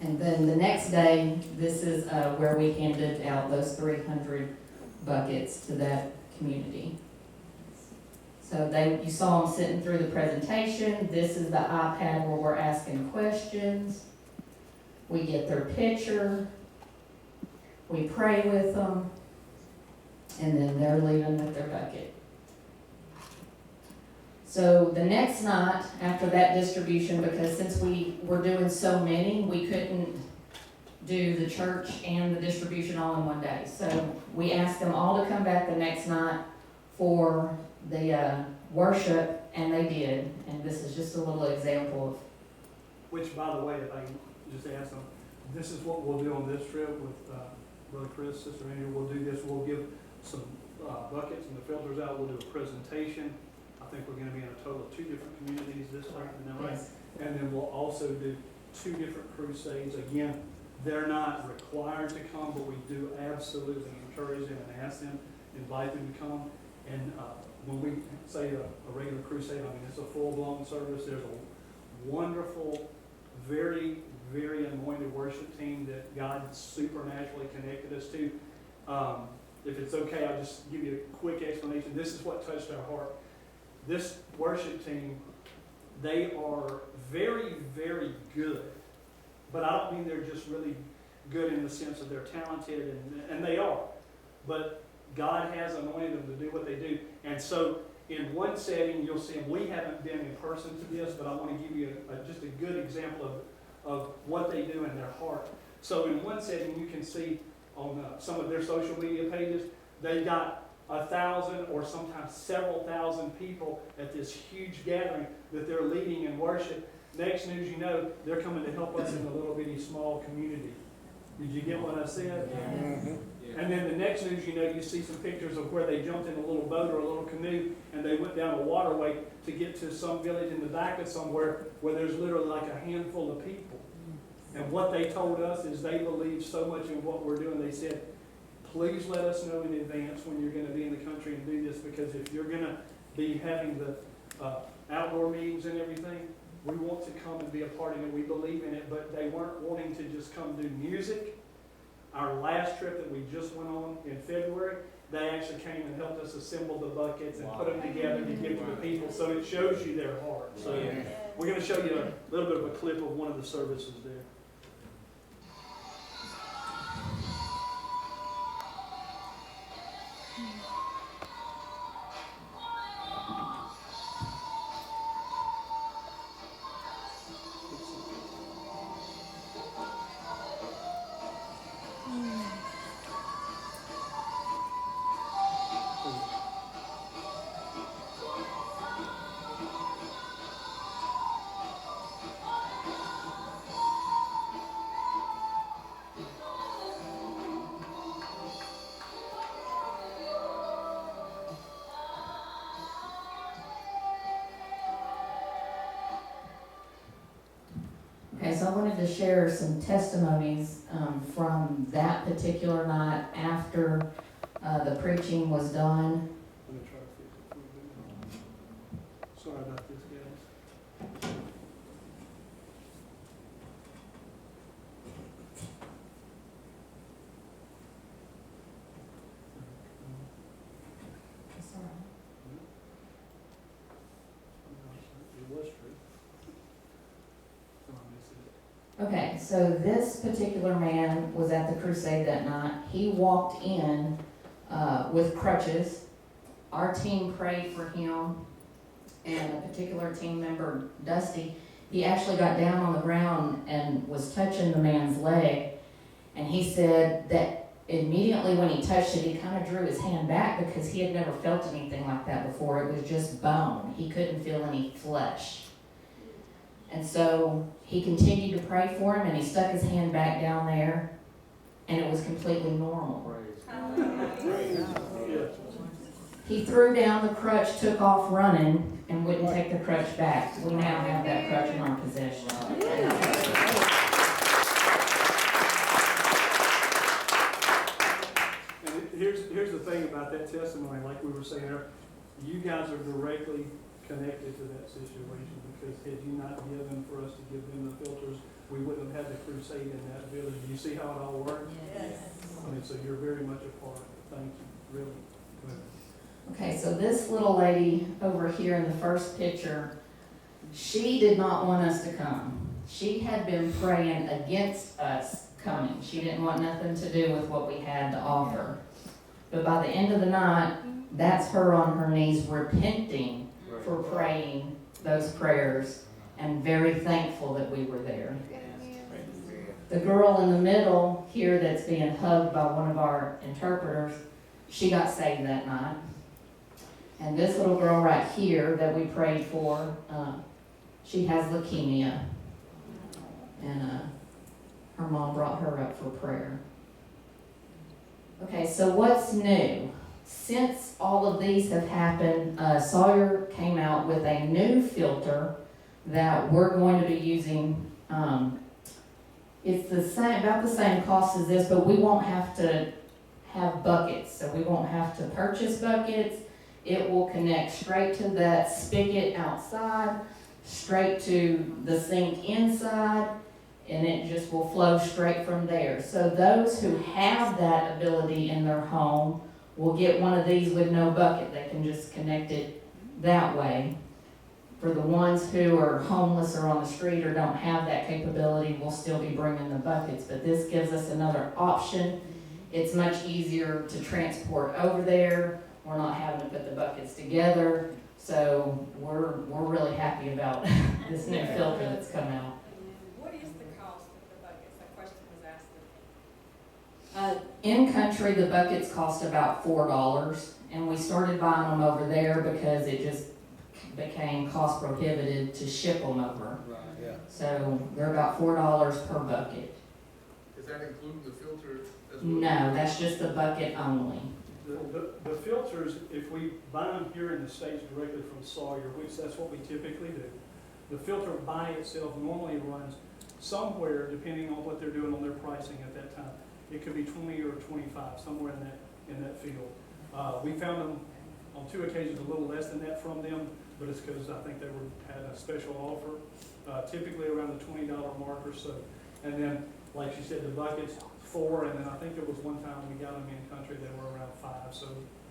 And then the next day, this is where we handed out those 300 buckets to that community. So you saw them sitting through the presentation. This is the iPad where we're asking questions. We get their picture. We pray with them. And then they're leaving with their bucket. So the next night after that distribution, because since we were doing so many, we couldn't do the church and the distribution all in one day. So we asked them all to come back the next night for the worship, and they did. And this is just a little example of. Which, by the way, if I can just ask them, this is what we'll do on this trip with Brother Chris, Sister Andrew. We'll do this. We'll give some buckets and the filters out. We'll do a presentation. I think we're going to be in a total of 2 different communities this time, isn't that right? Yes. And then we'll also do 2 different crusades. Again, they're not required to come, but we do absolutely encourage them and ask them, invite them to come. And when we say a regular crusade, I mean, it's a full-blown service. There's a wonderful, very, very anointed worship team that God supernaturally connected us to. If it's okay, I'll just give you a quick explanation. This is what touched our heart. This worship team, they are very, very good. But I don't mean they're just really good in the sense of they're talented, and they are. But God has anointed them to do what they do. And so in one setting, you'll see them. We haven't been in person to this, but I want to give you just a good example of what they do in their heart. So in one setting, you can see on some of their social media pages, they got 1,000 or sometimes several thousand people at this huge gathering that they're leading in worship. Next news you know, they're coming to help us in a little bitty small community. Did you get what I said? Mm-hmm. And then the next news you know, you see some pictures of where they jumped in a little boat or a little canoe and they went down a waterway to get to some village in the back of somewhere where there's literally like a handful of people. And what they told us is they believe so much in what we're doing. They said, please let us know in advance when you're going to be in the country and do this, because if you're going to be having the outdoor meetings and everything, we want to come and be a part of it. We believe in it, but they weren't wanting to just come do music. Our last trip that we just went on in February, they actually came and helped us assemble the buckets and put them together to give to the people. So it shows you their heart. So we're going to show you a little bit of a clip of one of the services there. Okay, so I wanted to share some testimonies from that particular night after the preaching was done. I'm going to try to fix it before we do. Sorry about this, guys. It was true. Okay, so this particular man was at the crusade that night. He walked in with crutches. Our team prayed for him, and a particular team member, Dusty, he actually got down on the ground and was touching the man's leg, and he said that immediately when he touched it, he kind of drew his hand back because he had never felt anything like that before. It was just bone. He couldn't feel any flesh. And so he continued to pray for him, and he stuck his hand back down there, and it was completely normal. He threw down the crutch, took off running, and wouldn't take the crutch back. We now have that crutch in our possession. And here's the thing about that testimony, like we were saying earlier, you guys are directly connected to that situation, because had you not given for us to give them the filters, we wouldn't have had the crusade in that village. You see how it all works? Yes. I mean, so you're very much a part of it. Thank you, really. Okay, so this little lady over here in the first picture, she did not want us to come. She had been praying against us coming. She didn't want nothing to do with what we had to offer. But by the end of the night, that's her on her knees repenting for praying those prayers and very thankful that we were there. The girl in the middle here that's being hugged by one of our interpreters, she got saved that night. And this little girl right here that we prayed for, she has leukemia. And her mom brought her up for prayer. Okay, so what's new? Since all of these have happened, Sawyer came out with a new filter that we're going to be using. It's the same, about the same cost as this, but we won't have to have buckets. So we won't have to purchase buckets. It will connect straight to that spigot outside, straight to the sink inside, and it just will flow straight from there. So those who have that ability in their home will get one of these with no bucket. They can just connect it that way. For the ones who are homeless or on the street or don't have that capability, we'll still be bringing the buckets. But this gives us another option. It's much easier to transport over there. We're not having to put the buckets together. So we're really happy about this new filter that's come out. What is the cost of the buckets? That question was asked. In country, the buckets cost about $4, and we started buying them over there because it just became cost prohibitive to ship them over. Right, yeah. So they're about $4 per bucket. Is that including the filter as well? No, that's just the bucket only. The filters, if we buy them here in the States directly from Sawyer, which that's what we typically do, the filter by itself normally runs somewhere, depending on what they're doing on their pricing at that time. It could be 20 or 25, somewhere in that field. We found them on 2 occasions a little less than that from them, but it's because I think they had a special offer, typically around the $20 mark or so. And then, like she said, the buckets, 4, and then I think there was one time we got them in country, they were around 5. So,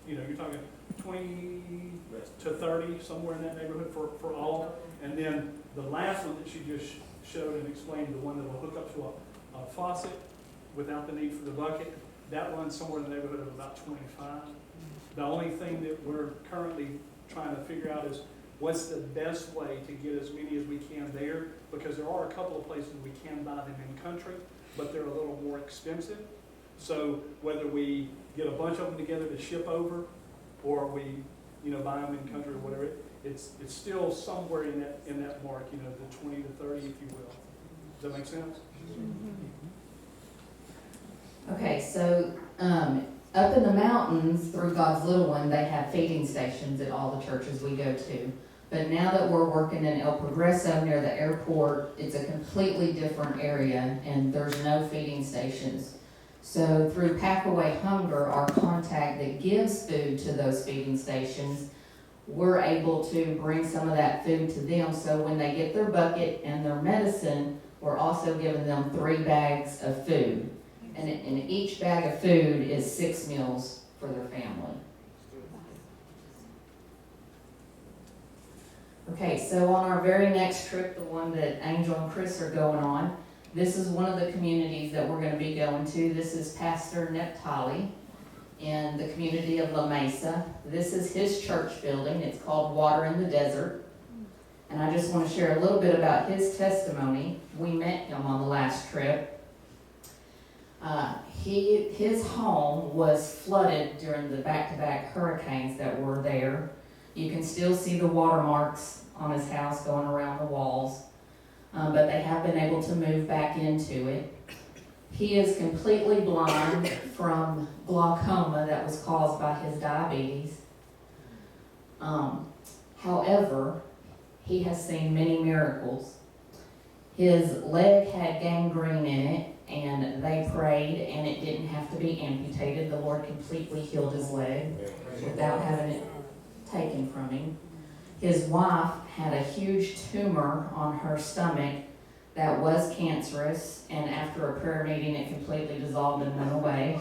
you know, you're talking 20 to 30, somewhere in that neighborhood for all. And then the last one that she just showed and explained, the one that will hook up to a faucet without the need for the bucket, that runs somewhere in the neighborhood of about 25. The only thing that we're currently trying to figure out is what's the best way to get as many as we can there, because there are a couple of places we can buy them in country, but they're a little more expensive. So whether we get a bunch of them together to ship over, or we, you know, buy them in country or whatever, it's still somewhere in that mark, you know, the 20 to 30, if you will. Does that make sense? Okay, so up in the mountains, through God's Little One, they have feeding stations at all the churches we go to. But now that we're working in El Progreso near the airport, it's a completely different area, and there's no feeding stations. So through Packaway Hunger, our contact that gives food to those feeding stations, we're able to bring some of that food to them. So when they get their bucket and their medicine, we're also giving them 3 bags of food. And each bag of food is 6 meals for their family. Okay, so on our very next trip, the one that Angel and Chris are going on, this is one of the communities that we're going to be going to. This is Pastor Neptali. in the community of La Mesa. This is his church building. It's called Water in the Desert. And I just want to share a little bit about his testimony. We met him on the last trip. His home was flooded during the back-to-back hurricanes that were there. You can still see the watermarks on his house going around the walls, but they have been able to move back into it. He is completely blind from glaucoma that was caused by his diabetes. However, he has seen many miracles. His leg had gangrene in it, and they prayed, and it didn't have to be amputated. The Lord completely healed his leg without having it taken from him. His wife had a huge tumor on her stomach that was cancerous, and after a prayer meeting, it completely dissolved and went away.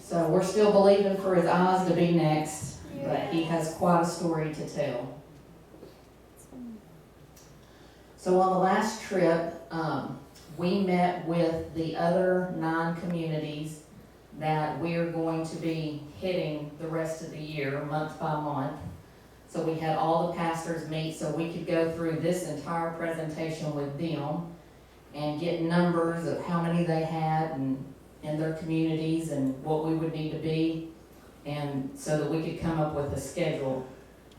So we're still believing for his eyes to be next, but he has quite a story to tell. So on the last trip, we met with the other 9 communities that we're going to be hitting the rest of the year, month by month. So we had all the pastors meet so we could go through this entire presentation with them and get numbers of how many they had and in their communities and what we would need to be, and so that we could come up with a schedule.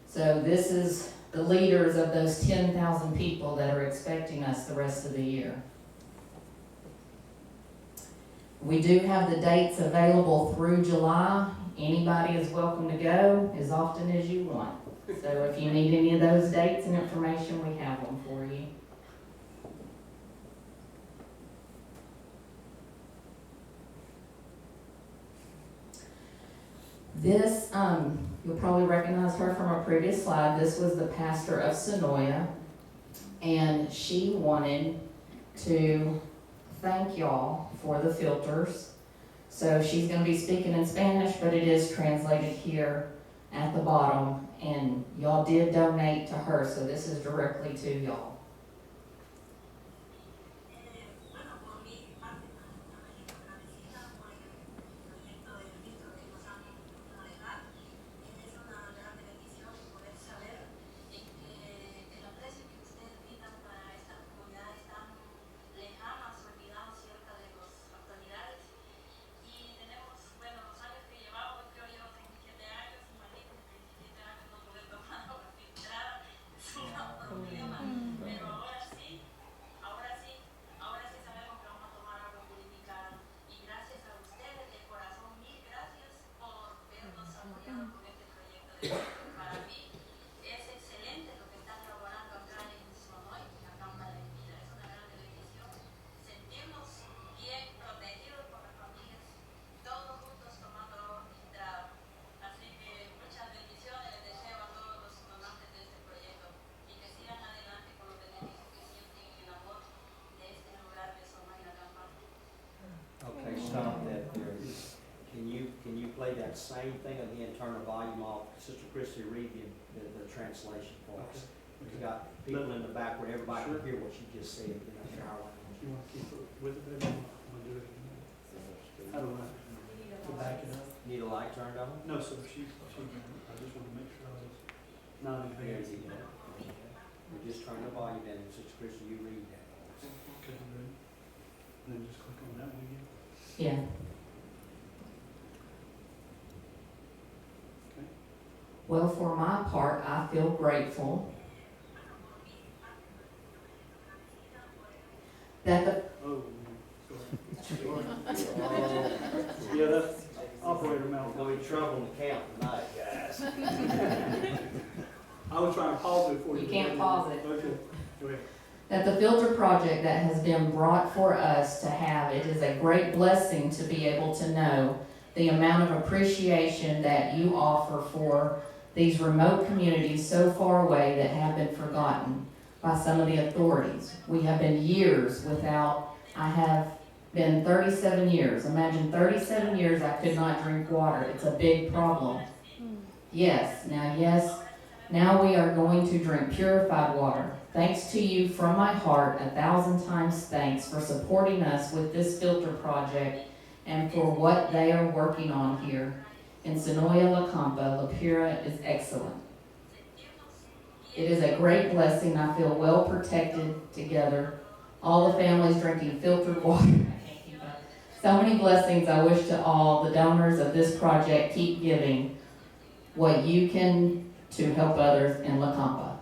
So this is the leaders of those 10,000 people that are expecting us the rest of the year. We do have the dates available through July. Anybody is welcome to go as often as you want. So if you need any of those dates and information, we have them for you. This, you'll probably recognize her from a previous slide. This was the pastor of Sonoya, and she wanted to thank y'all for the filters. So she's going to be speaking in Spanish, but it is translated here at the bottom, and y'all did donate to her, so this is directly to y'all. Stop that there. Can you play that same thing again, turn the volume off? Sister Kristy, read the translation for us. We've got people in the back where everybody can hear what she just said in our language. You want to keep it with it, baby? Want to do it again? I don't know. To back it up? Need a light turned on? No, sir, I just want to make sure I was not in There advance. you go. We just turn the volume down, and Sister Kristy, you read that. Okay, I'm ready. And then just click on that one again. Yeah. Okay. Well, for my part, I feel grateful that the Oh, sorry. Yeah, that's operator We're malfunction. going to be trouble in the camp tonight, guys. I was trying to pause it for you. You can't pause it. Okay, go ahead. that the filter project that has been brought for us to have, it is a great blessing to be able to know the amount of appreciation that you offer for these remote communities so far away that have been forgotten by some of the authorities. We have been years without, I have been 37 years. Imagine 37 years I could not drink water. It's a big problem. Yes, now we are going to drink purified water. Thanks to you from my heart, 1,000 times thanks for supporting us with this filter project and for what they are working on here. In Sonoya La Campa, La Pura is excellent. It is a great blessing. I feel well protected together. All the families drinking filtered water. I can't keep up. So many blessings. I wish to all the donors of this project keep giving what you can to help others in La Campa.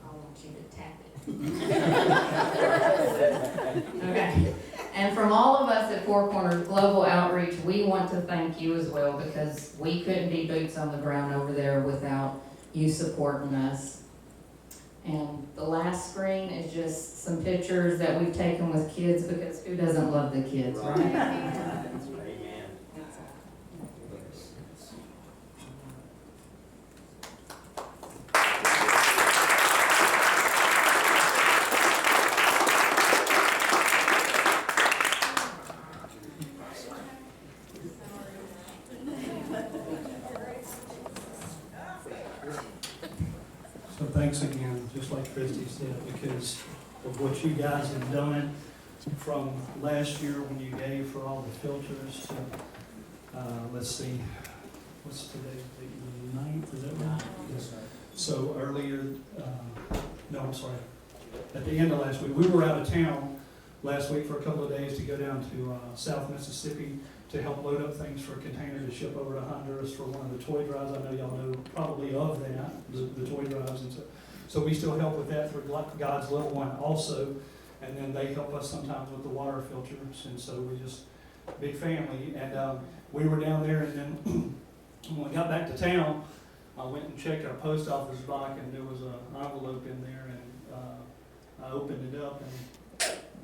I want you to tap it. Okay. And from all of us at Four Corners Global Outreach, we want to thank you as well, because we couldn't be boots on the ground over there without you supporting us. And the last screen is just some pictures that we've taken with kids, because who doesn't love the kids, right? Amen. So thanks again, just like Kristy said, because of what you guys have done from last year when you gave for all the filters to, let's see, what's today's date, the 9th, is that right? Yes. So earlier, no, I'm sorry, at the end of last week, we were out of town last week for a couple of days to go down to South Mississippi to help load up things for a container to ship over to Honduras for one of the toy drives. I know y'all know probably of that, the toy drives. And so we still help with that through God's Little One also. And then they help us sometimes with the water filters. And so we just, big family. And we were down there, and then when we got back to town, I went and checked our post office box, and there was an envelope in there, and I opened it up, and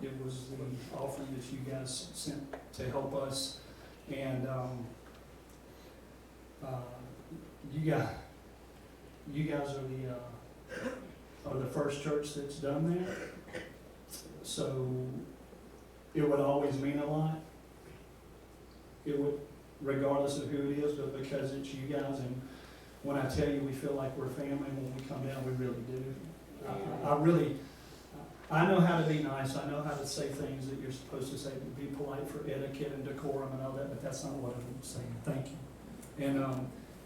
it was the offering that you guys sent to help us. And you guys are the first church that's done that. So it would always mean a lot. It would, regardless of who it is, but because it's you guys. And when I tell you we feel like we're family, when we come down, we really do. I know how to be nice. I know how to say things that you're supposed to say, be polite for etiquette and decorum and all that, but that's not what I'm saying. Thank you. And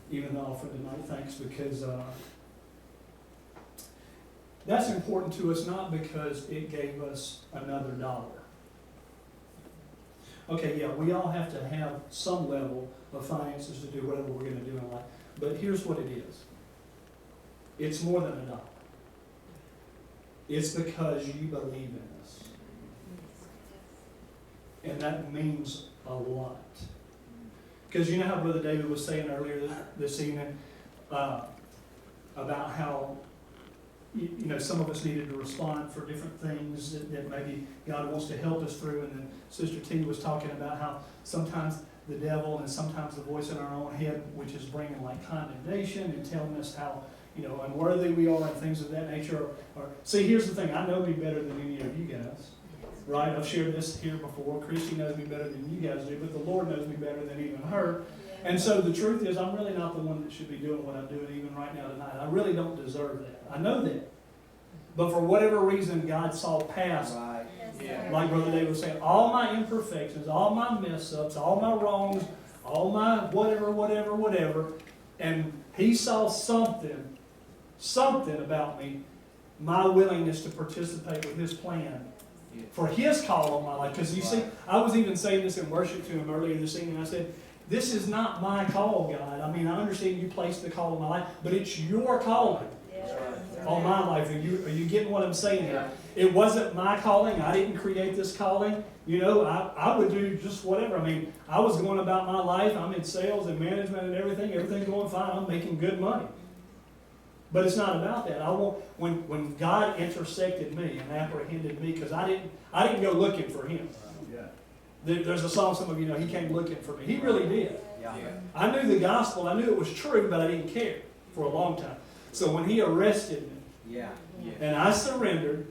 even the offering tonight, thanks, because that's important to us, not because it gave us another dollar. Okay, yeah, we all have to have some level of finances to do whatever we're going to do in life, but here's what it is. It's more than a dollar. It's because you believe in us. And that means a lot. Because you know how Brother David was saying earlier this evening about how some of us needed to respond for different things that maybe God wants to help us through. And then Sister T was talking about how sometimes the devil and sometimes the voice in our own head, which is bringing like condemnation and telling us how unworthy we are and things of that nature. See, here's the thing. I know me better than any of you guys, right? I've shared this here before. Kristy knows me better than you guys do, but the Lord knows me better than even her. And so the truth is, I'm really not the one that should be doing what I'm doing even right now tonight. I really don't deserve that. I know that. But for whatever reason, God saw past, like Brother David was saying, all my imperfections, all my mess-ups, all my wrongs, all my whatever, and He saw something about me, my willingness to participate with His plan for His call on my life. Because you see, I was even saying this in worship to Him earlier this evening. I said, this is not my call, God. I mean, I understand you placed the call on my life, but it's your calling on my life. Are you getting what I'm saying here? It wasn't my calling. I didn't create this calling. I would do just whatever. I mean, I was going about my life. I'm in sales and management and everything. Everything's going fine. I'm making good money. But it's not about that. When God intersected me and apprehended me, because I didn't go looking for Him. There's a song, some of you know, He came looking for me. He really did. I knew the gospel. I knew it was true, but I didn't care for a long time. So when He arrested me, and I surrendered,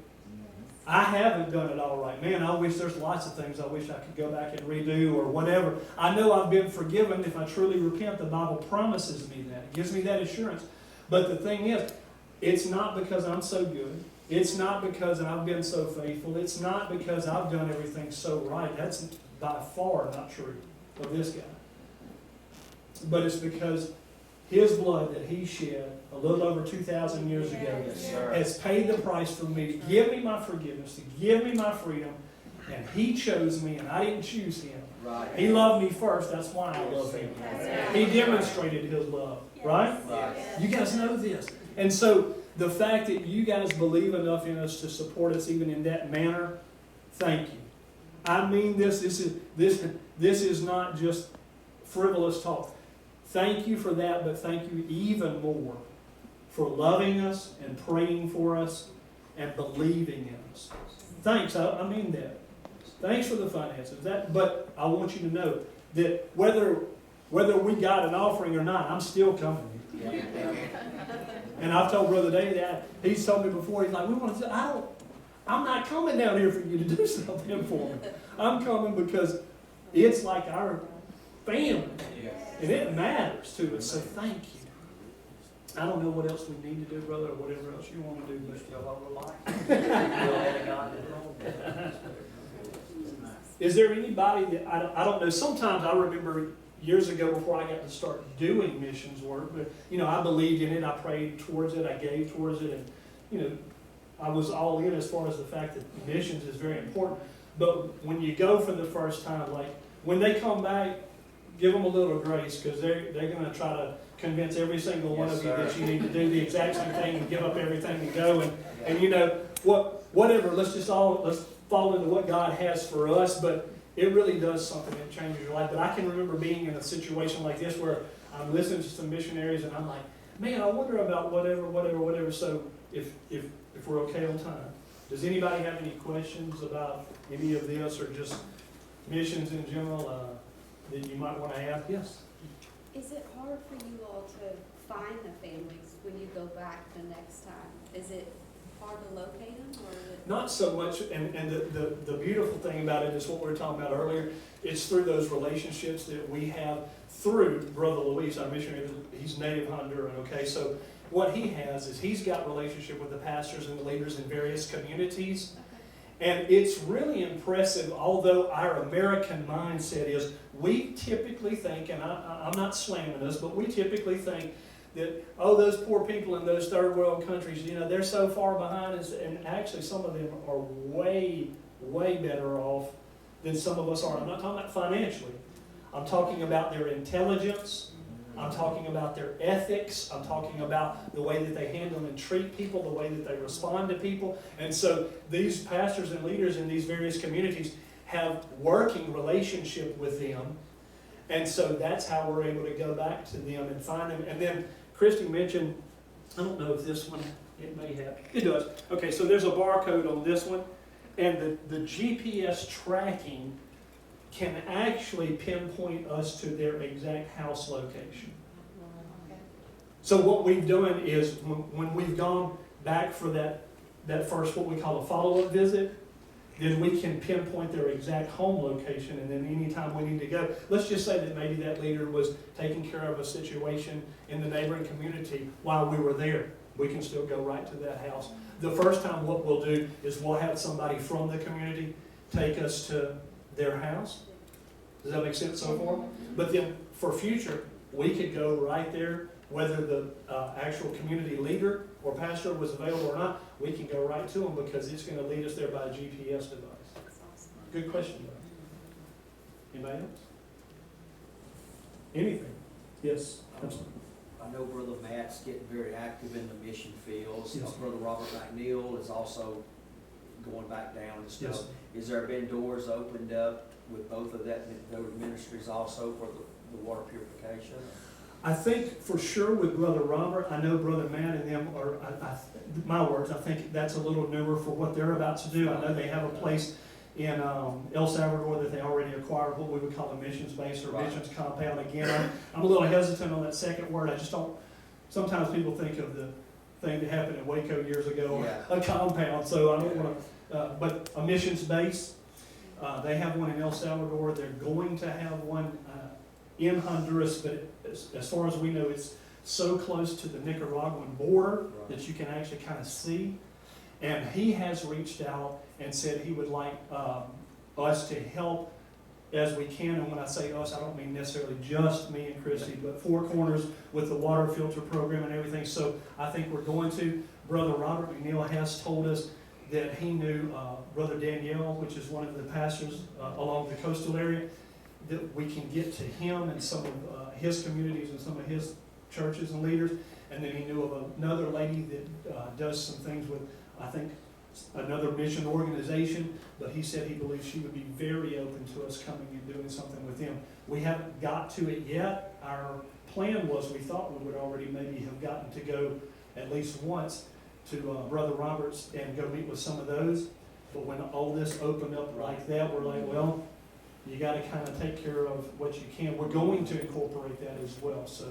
I haven't done it all right. Man, I wish there's lots of things I wish I could go back and redo or whatever. I know I've been forgiven if I truly repent. The Bible promises me that. It gives me that assurance. But the thing is, it's not because I'm so good. It's not because I've been so faithful. It's not because I've done everything so right. That's by far not true of this guy. But it's because His blood that He shed a little over 2,000 years ago has paid the price for me to give me my forgiveness, to give me my freedom. And He chose me, and I didn't choose Him. Right. He loved me first. That's why I love Him. He demonstrated His love. Right? Right. You guys know this. And so the fact that you guys believe enough in us to support us even in that manner, thank you. I mean this. This is not just frivolous talk. Thank you for that, but thank you even more for loving us and praying for us and believing in us. Thanks. I mean that. Thanks for the finances. But I want you to know that whether we got an offering or not, I'm still coming. And I've told Brother David that. He's told me before, he's like, I'm not coming down here for you to do something for me. I'm coming because it's like our family. And it matters to us, so thank you. I don't know what else we need to do, brother, or whatever else you want to do, but is there anybody that, I don't know, sometimes I remember years ago before I got to start doing missions work, but, I believed in it, I prayed towards it, I gave towards it, and, I was all in as far as the fact that missions is very important. But when you go for the first time, like, when they come back, give them a little grace, because they're going to try to convince every single one of you that you need to do the exact same thing and give up everything and go. And whatever, let's fall into what God has for us, but it really does something that changes your life. But I can remember being in a situation like this where I'm listening to some missionaries and I'm like, man, I wonder about whatever. So if we're okay on time, does anybody have any questions about any of this or just missions in general that you might want to ask? Yes. Is it hard for you all to find the families when you go back the next time? Is it hard to locate them? Or is it... Not so much, and the beautiful thing about it is what we were talking about earlier. It's through those relationships that we have through Brother Luis, our missionary. He's native Honduran, okay? So what he has is he's got relationship with the pastors and the leaders in various communities. And it's really impressive, although our American mindset is, we typically think, and I'm not slamming us, but we typically think that, those poor people in those third world countries, they're so far behind us, and actually some of them are way, way better off than some of us are. I'm not talking about financially. I'm talking about their intelligence. I'm talking about their ethics. I'm talking about the way that they handle and treat people, the way that they respond to people. And so these pastors and leaders in these various communities have working relationship with them. And so that's how we're able to go back to them and find them. And then Kristy mentioned, I don't know if this one, it may have, it does. Okay, so there's a barcode on this one. And the GPS tracking can actually pinpoint us to their exact house location. So what we've done is when we've gone back for that first, what we call a follow-up visit, then we can pinpoint their exact home location, and then anytime we need to go, let's just say that maybe that leader was taking care of a situation in the neighboring community while we were there. We can still go right to that house. The first time what we'll do is we'll have somebody from the community take us to their house. Does that make sense so far? But then for future, we could go right there, whether the actual community leader or pastor was available or not, we can go right to them because it's going to lead us there by a GPS device. Good question, though. Anybody else? Anything? Yes. I know Brother Matt's getting very active in the mission fields. Yes. Brother Robert McNeil is also going back down and stuff. Yes. Has there been doors opened up with both of those ministries also for the water purification? I think for sure with Brother Robert, I know Brother Matt and them are, my words, I think that's a little newer for what they're about to do. I know they have a place in El Salvador that they already acquired, what we would call a missions base or missions compound. Again, I'm a little hesitant on that second word. I just don't, sometimes people think of the thing that happened in Waco years ago, a compound, so I don't want but a missions base. They have one in El Salvador. They're going to have one in Honduras, but as far as we know, it's so close to the Nicaraguan border that you can actually kind of see. And he has reached out and said he would like us to help as we can. And when I say us, I don't mean necessarily just me and Kristy, but Four Corners with the water filter program and everything. So I think we're going to. Brother Robert McNeil has told us that he knew Brother Danielle, which is one of the pastors along the coastal area, that we can get to him and some of his communities and some of his churches and leaders. And then he knew of another lady that does some things with, I think, another mission organization, but he said he believes she would be very open to us coming and doing something with them. We haven't got to it yet. Our plan was we thought we would already maybe have gotten to go at least once to Brother Roberts and go meet with some of those. But when all this opened up like that, we're like, well, you got to kind of take care of what you can. We're going to incorporate that as well. So,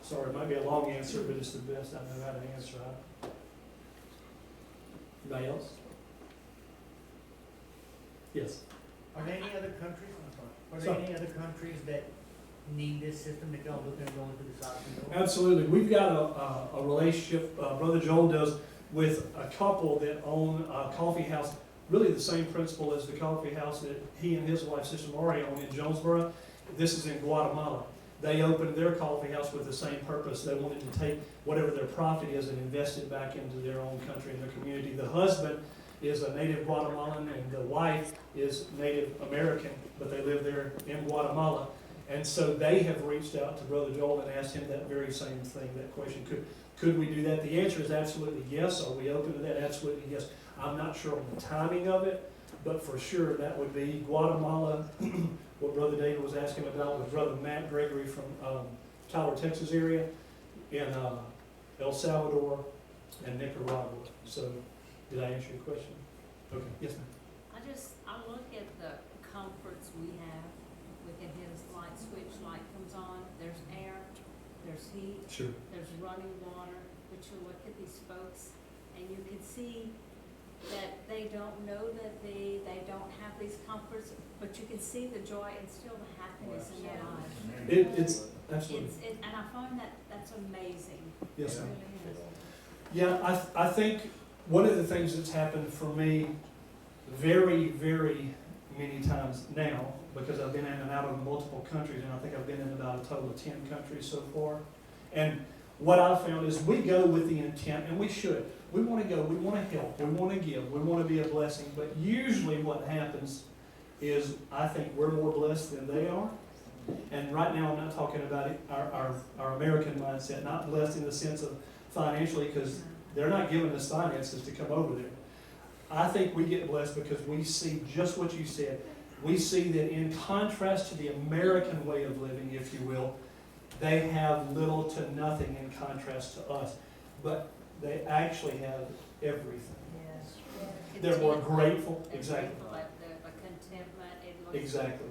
sorry, it might be a long answer, but it's the best I know how to answer. Anybody else? Yes. Are there any other countries, are there any other countries that need this system that y'all looking at going to the south and north? Absolutely. We've got a relationship, Brother Joel does, with a couple that own a coffee house, really the same principle as the coffee house that he and his wife, Sister Maury, own in Jonesboro. This is in Guatemala. They opened their coffee house with the same purpose. They wanted to take whatever their profit is and invest it back into their own country and their community. The husband is a native Guatemalan and the wife is Native American, but they live there in Guatemala. And so they have reached out to Brother Joel and asked him that very same thing, that question, could we do that? The answer is absolutely yes. Are we open to that? Absolutely yes. I'm not sure on the timing of it, but for sure that would be Guatemala. What Brother David was asking about with Brother Matt Gregory from Tyler, Texas area, in El Salvador and Nicaragua. So did I answer your question? Okay, yes ma'am. I look at the comforts we have. We can hit a light switch, light comes on, there's air, there's heat, Sure. there's running water, but you look at these folks and you can see that they don't know that they don't have these comforts, but you can see the joy and still the happiness in their lives. It's absolutely. And I find that's amazing. Yes, ma'am. It really is. Yeah, I think one of the things that's happened for me very, very many times now, because I've been in and out of multiple countries, and I think I've been in about a total of 10 countries so far. And what I've found is we go with the intent, and we should. We want to go, we want to help, we want to give, we want to be a blessing. But usually what happens is I think we're more blessed than they are. And right now I'm not talking about it, our American mindset, not blessed in the sense of financially, because they're not giving us finances to come over there. I think we get blessed because we see just what you said. We see that in contrast to the American way of living, if you will, they have little to nothing in contrast to us. But they actually have everything. Yes. They're more grateful. Exactly. The contentment. It looks Exactly.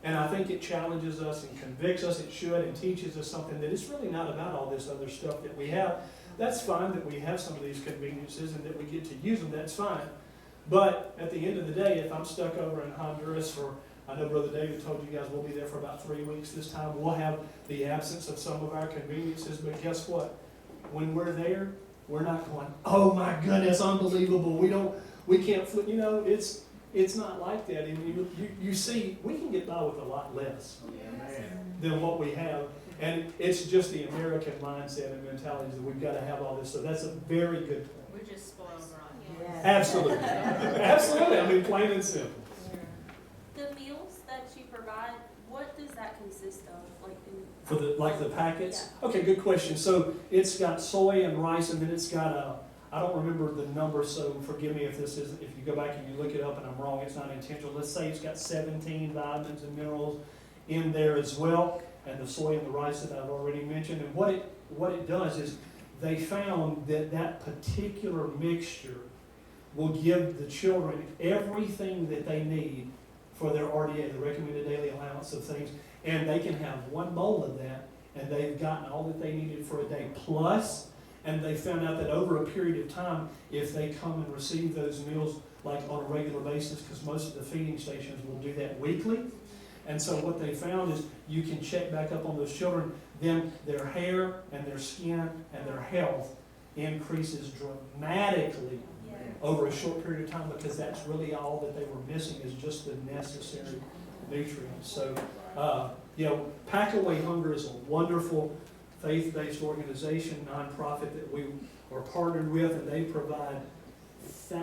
And I think it challenges us and convicts us, it should, and teaches us something that it's really not about all this other stuff that we have. That's fine that we have some of these conveniences and that we get to use them, that's fine. But at the end of the day, if I'm stuck over in Honduras for, I know Brother David told you guys we'll be there for about 3 weeks this time, we'll have the absence of some of our conveniences, but guess what? When we're there, we're not going, oh my goodness, unbelievable, we can't flip, it's not like that. And you see, we can get by with a lot less than what we have. And it's just the American mindset and mentality that we've got to have all this. So that's a very good point. We're just spoiled rotten. Absolutely. Absolutely. I mean, plain and simple. The meals that you provide, what does that consist of? For the packets? Yeah. Okay, good question. So it's got soy and rice, and then it's got I don't remember the number, so forgive me if you go back and you look it up and I'm wrong, it's not intentional. Let's say it's got 17 vitamins and minerals in there as well, and the soy and the rice that I've already mentioned. And what it does is they found that particular mixture will give the children everything that they need for their RDA, the recommended daily allowance of things, and they can have one bowl of that, and they've gotten all that they needed for a day. Plus, And they found out that over a period of time, if they come and receive those meals like on a regular basis, because most of the feeding stations will do that weekly. And so what they found is you can check back up on those children, then their hair and their skin and their health increases dramatically over a short period of time, because that's really all that they were missing, is just the necessary nutrients. So, Pack Away Hunger is a wonderful faith-based organization, nonprofit that we are partnered with, and they provide,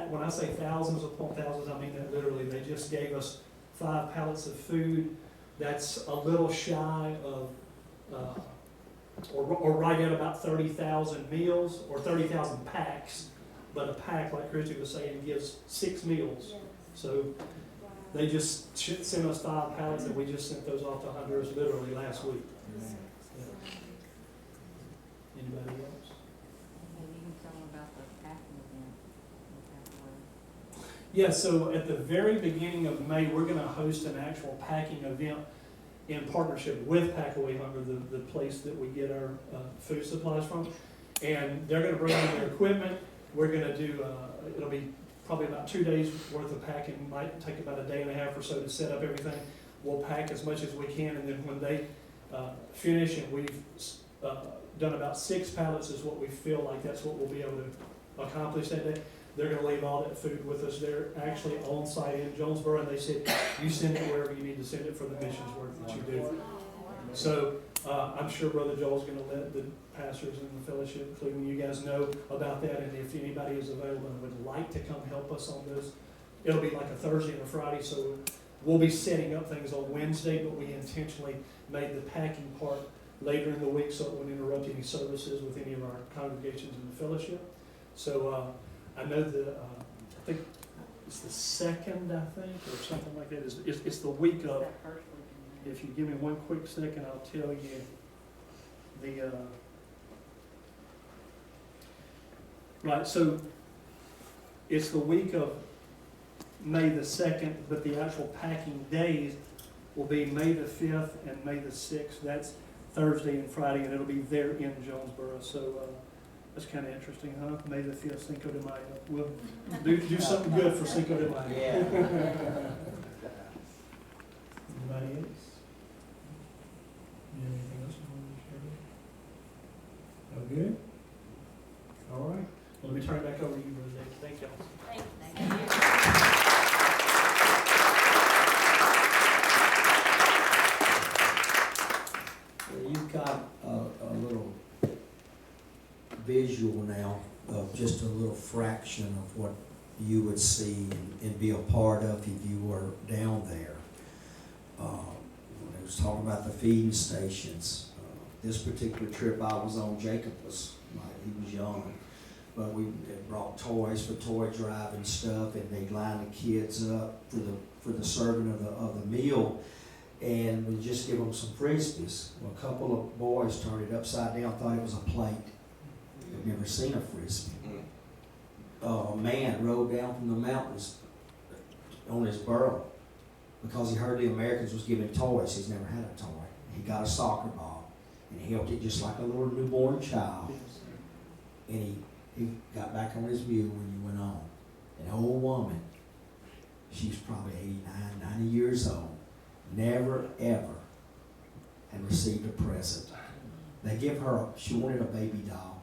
when I say thousands upon thousands, I mean that literally. They just gave us 5 pallets of food. That's a little shy of, or right at about 30,000 meals, or 30,000 packs. But a pack, like Kristy was saying, gives 6 meals. So they just sent us 5 pallets, and we just sent those off to Honduras literally last week. Yeah. Anybody else? You can tell them about the packing event. Yeah, so at the very beginning of May, we're going to host an actual packing event in partnership with Pack Away Hunger, the place that we get our food supplies from. And they're going to bring in their equipment. We're going to do, it'll be probably about 2 days worth of packing. Might take about a day and a half or so to set up everything. We'll pack as much as we can, and then when they finish, and we've done about 6 pallets is what we feel like that's what we'll be able to accomplish that day. They're going to leave all that food with us. They're actually on site in Jonesboro, and they said, you send it wherever you need to send it for the missions work that you do. So I'm sure Brother Joel's going to let the pastors in the fellowship, including you guys, know about that. And if anybody is available and would like to come help us on this, it'll be like a Thursday and a Friday. So we'll be setting up things on Wednesday, but we intentionally made the packing part later in the week so it wouldn't interrupt any services with any of our congregations in the fellowship. So I know that I think it's the 2nd, I think, or something like that. It's the week of. If you give me one quick second, I'll tell you the right. So it's the week of May the 2nd, but the actual packing days will be May the 5th and May the 6th. That's Thursday and Friday, and it'll be there in Jonesboro. So that's kind of interesting, huh? May the 5th, Cinco de Mayo. We'll do something good for Cinco de Mayo. Yeah. Anybody else? Anything else you want to share? No good? All right. Well, let me turn it back over to you, Brother David. Thank y'all. Thank you. Well, you've got a little visual now of just a little fraction of what you would see and be a part of if you were down there. When I was talking about the feeding stations, this particular trip I was on, Jacob was, he was young, but we had brought toys for toy drive and stuff, and they lined the kids up for the serving of the meal, and we just give them some Frisbees. Well, a couple of boys turned it upside down, thought it was a plate. They've never seen a Frisbee. A man rode down from the mountains on his burro because he heard the Americans was giving toys. He's never had a toy. He got a soccer ball, and he held it just like a little newborn child. And he got back on his mule when he went on. An old woman, she was probably 89, 90 years old, never ever had received a present. They give her, she wanted a baby doll.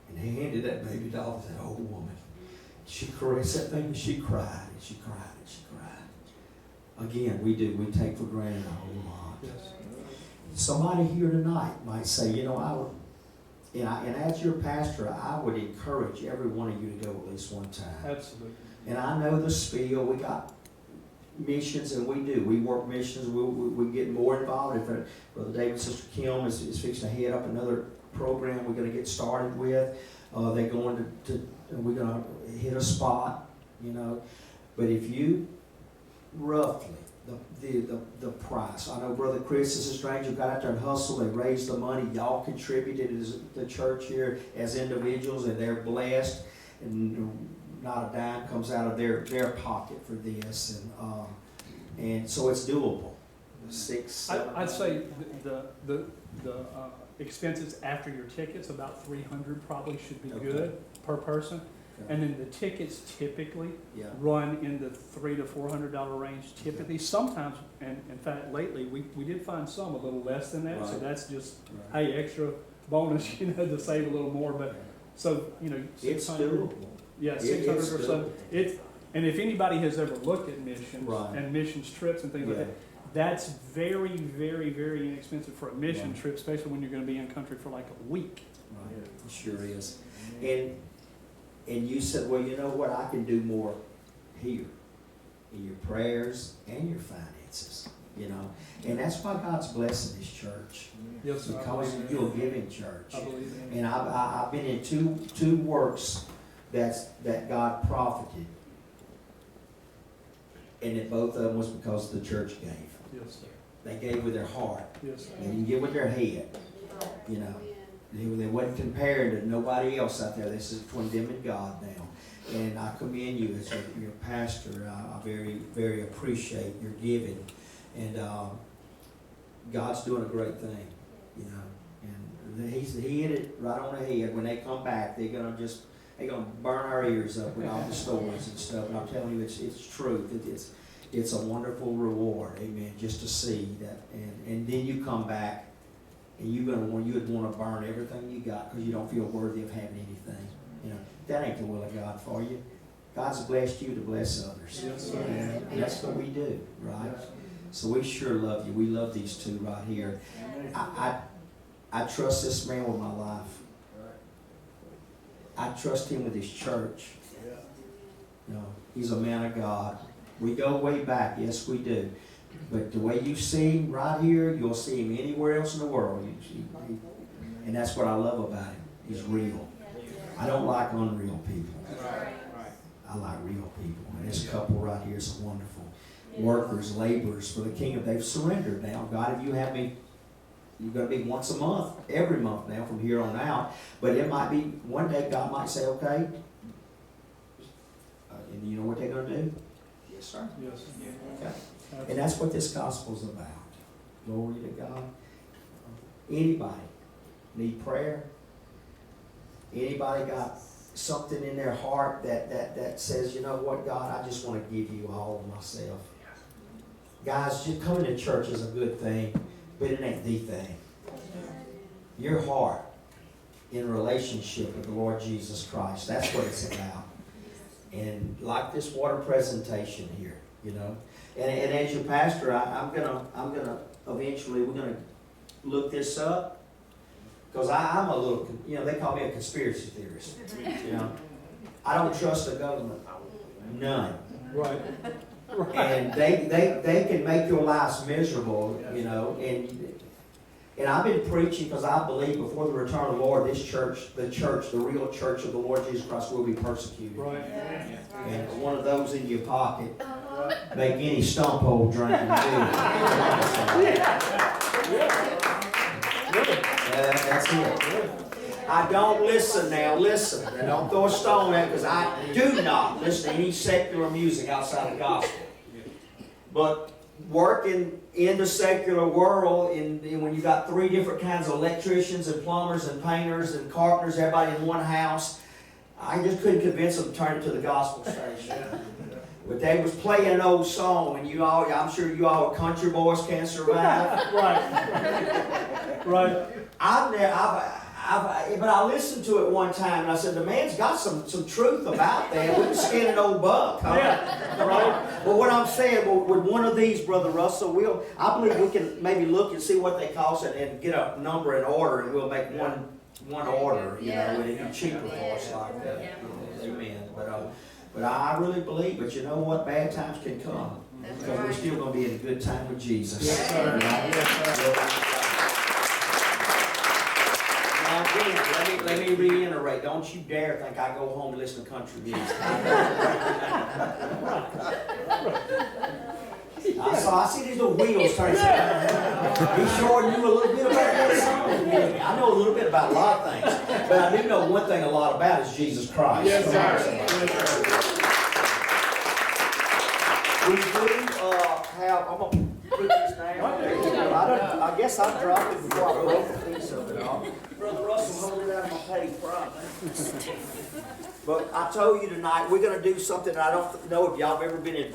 And they handed that baby doll to that old woman. She caressed that thing and she cried and she cried and she cried. Again, we take for granted a whole lot. Yes. Somebody here tonight might say, you know, and as your pastor, I would encourage every one of you to go at least one time. Absolutely. And I know the spiel, we got missions, and we work missions, we get more involved. In fact, Brother David, Sister Kim is fixing to head up another program we're going to get started with. They're going to we're going to hit a spot, you know. But if you roughly the price, I know Brother Chris is a stranger, got out there and hustled. They raised the money. Y'all contributed as the church here as individuals, and they're blessed. And not a dime comes out of their pocket for this, and so it's doable. 6, 7. I'd say the expenses after your tickets, about 300 probably should be Okay. good per person. Okay. And then the tickets typically Yeah. run in the $300 to $400 range typically. Sometimes, and in fact, lately, we did find some a little less than that, so Right. that's just, Right. hey, extra bonus, to save a little more, but, so, It's 600. doable. Yeah, It- 600 it's or so. doable. And if anybody has ever looked at missions Right. and missions trips and things like Yeah. that, that's very, very, very inexpensive for a mission Right. trip, especially when you're gonna be in country for like a week. Right, it sure is. And you said, well, you know what, I can do more here in your prayers and your finances, And that's why God's blessing this church. Yes, sir. I Because believe you're a that. giving church. I believe that. And I've been in two works that God profited. And that both of them was because the church gave. Yes, sir. They gave with their heart. Yes, sir. They didn't give with their head. They wasn't comparing to nobody else out there. This is between them and God now. And I commend you as your pastor. I very, very appreciate your giving. And God's doing a great thing, And he hit it right on the head. When they come back, they're gonna burn our ears up with all the stories and stuff. And I'm telling you, it's truth. It's a wonderful reward, amen, just to see that. And then you come back, and you'd want to burn everything you got because you don't feel worthy of having anything. That ain't the will of God for you. God's blessed you to bless others. Yes, sir. And that's what we do, right? So we sure love you. We love these two right here. I trust this man with my life. I trust him with his church. He's a man of God. We go way back, yes we do. But the way you see him right here, you'll see him anywhere else in the world. And that's what I love about him. He's real. I don't like unreal people. I like real people. And this couple right here is wonderful. Workers, laborers for the kingdom. They've surrendered now. God, if you have me, you're going to be once a month, every month now from here on out. But it might be, one day God might say, okay. And you know what they're going to do? Yes, sir. Yes. Okay. And that's what this gospel's about. Glory to God. Anybody need prayer? Anybody got something in their heart that says, you know what, God, I just want to give you all of myself. Guys, just coming to church is a good thing, but it ain't the thing. Your heart in relationship with the Lord Jesus Christ, that's what it's about. And like this water presentation here, And as your pastor, I'm gonna eventually, we're gonna look this up. Because I'm a little, they call me a conspiracy theorist. I don't trust the government. None. Right. And they can make your lives miserable, And I've been preaching because I believe before the return of the Lord, this church, the real church of the Lord Jesus Christ will be persecuted. Right. And one of those in your pocket, make any stump hole drink and that's it. I don't listen now, listen. And don't throw a stone at me because I do not listen to any secular music outside the gospel. But working in the secular world, when you got 3 different kinds of electricians and plumbers and painters and carpenters, everybody in one house, I just couldn't convince them to turn it to the gospel station. But they was playing an old song, and I'm sure you all country boys can't survive. Right. But I listened to it one time, and I said, the man's got some truth about that. We can skin an old buck. Huh? Yeah. Right? But what I'm saying, with one of these, Brother Russell, I believe we can maybe look and see what they cost and get a number and order, and we'll make one order, and it'd be cheaper for us like that. Amen. But I really believe, but you know what? Bad times can come. Because we're still going to be in a good time with Jesus. Yes, sir. Yes, sir. Now, again, let me reiterate. Don't you dare think I go home and listen to country music. I see these little wheels turning. He sure knew a little bit about that song. I know a little bit about a lot of things, but I do know one thing a lot about is Jesus Christ. Yes, sir. We do have. put this down. I guess I dropped it before I broke a piece of it off. Brother Russell, hold it out of my petty pride. But I told you tonight, we're gonna do something I don't know if y'all have ever been involved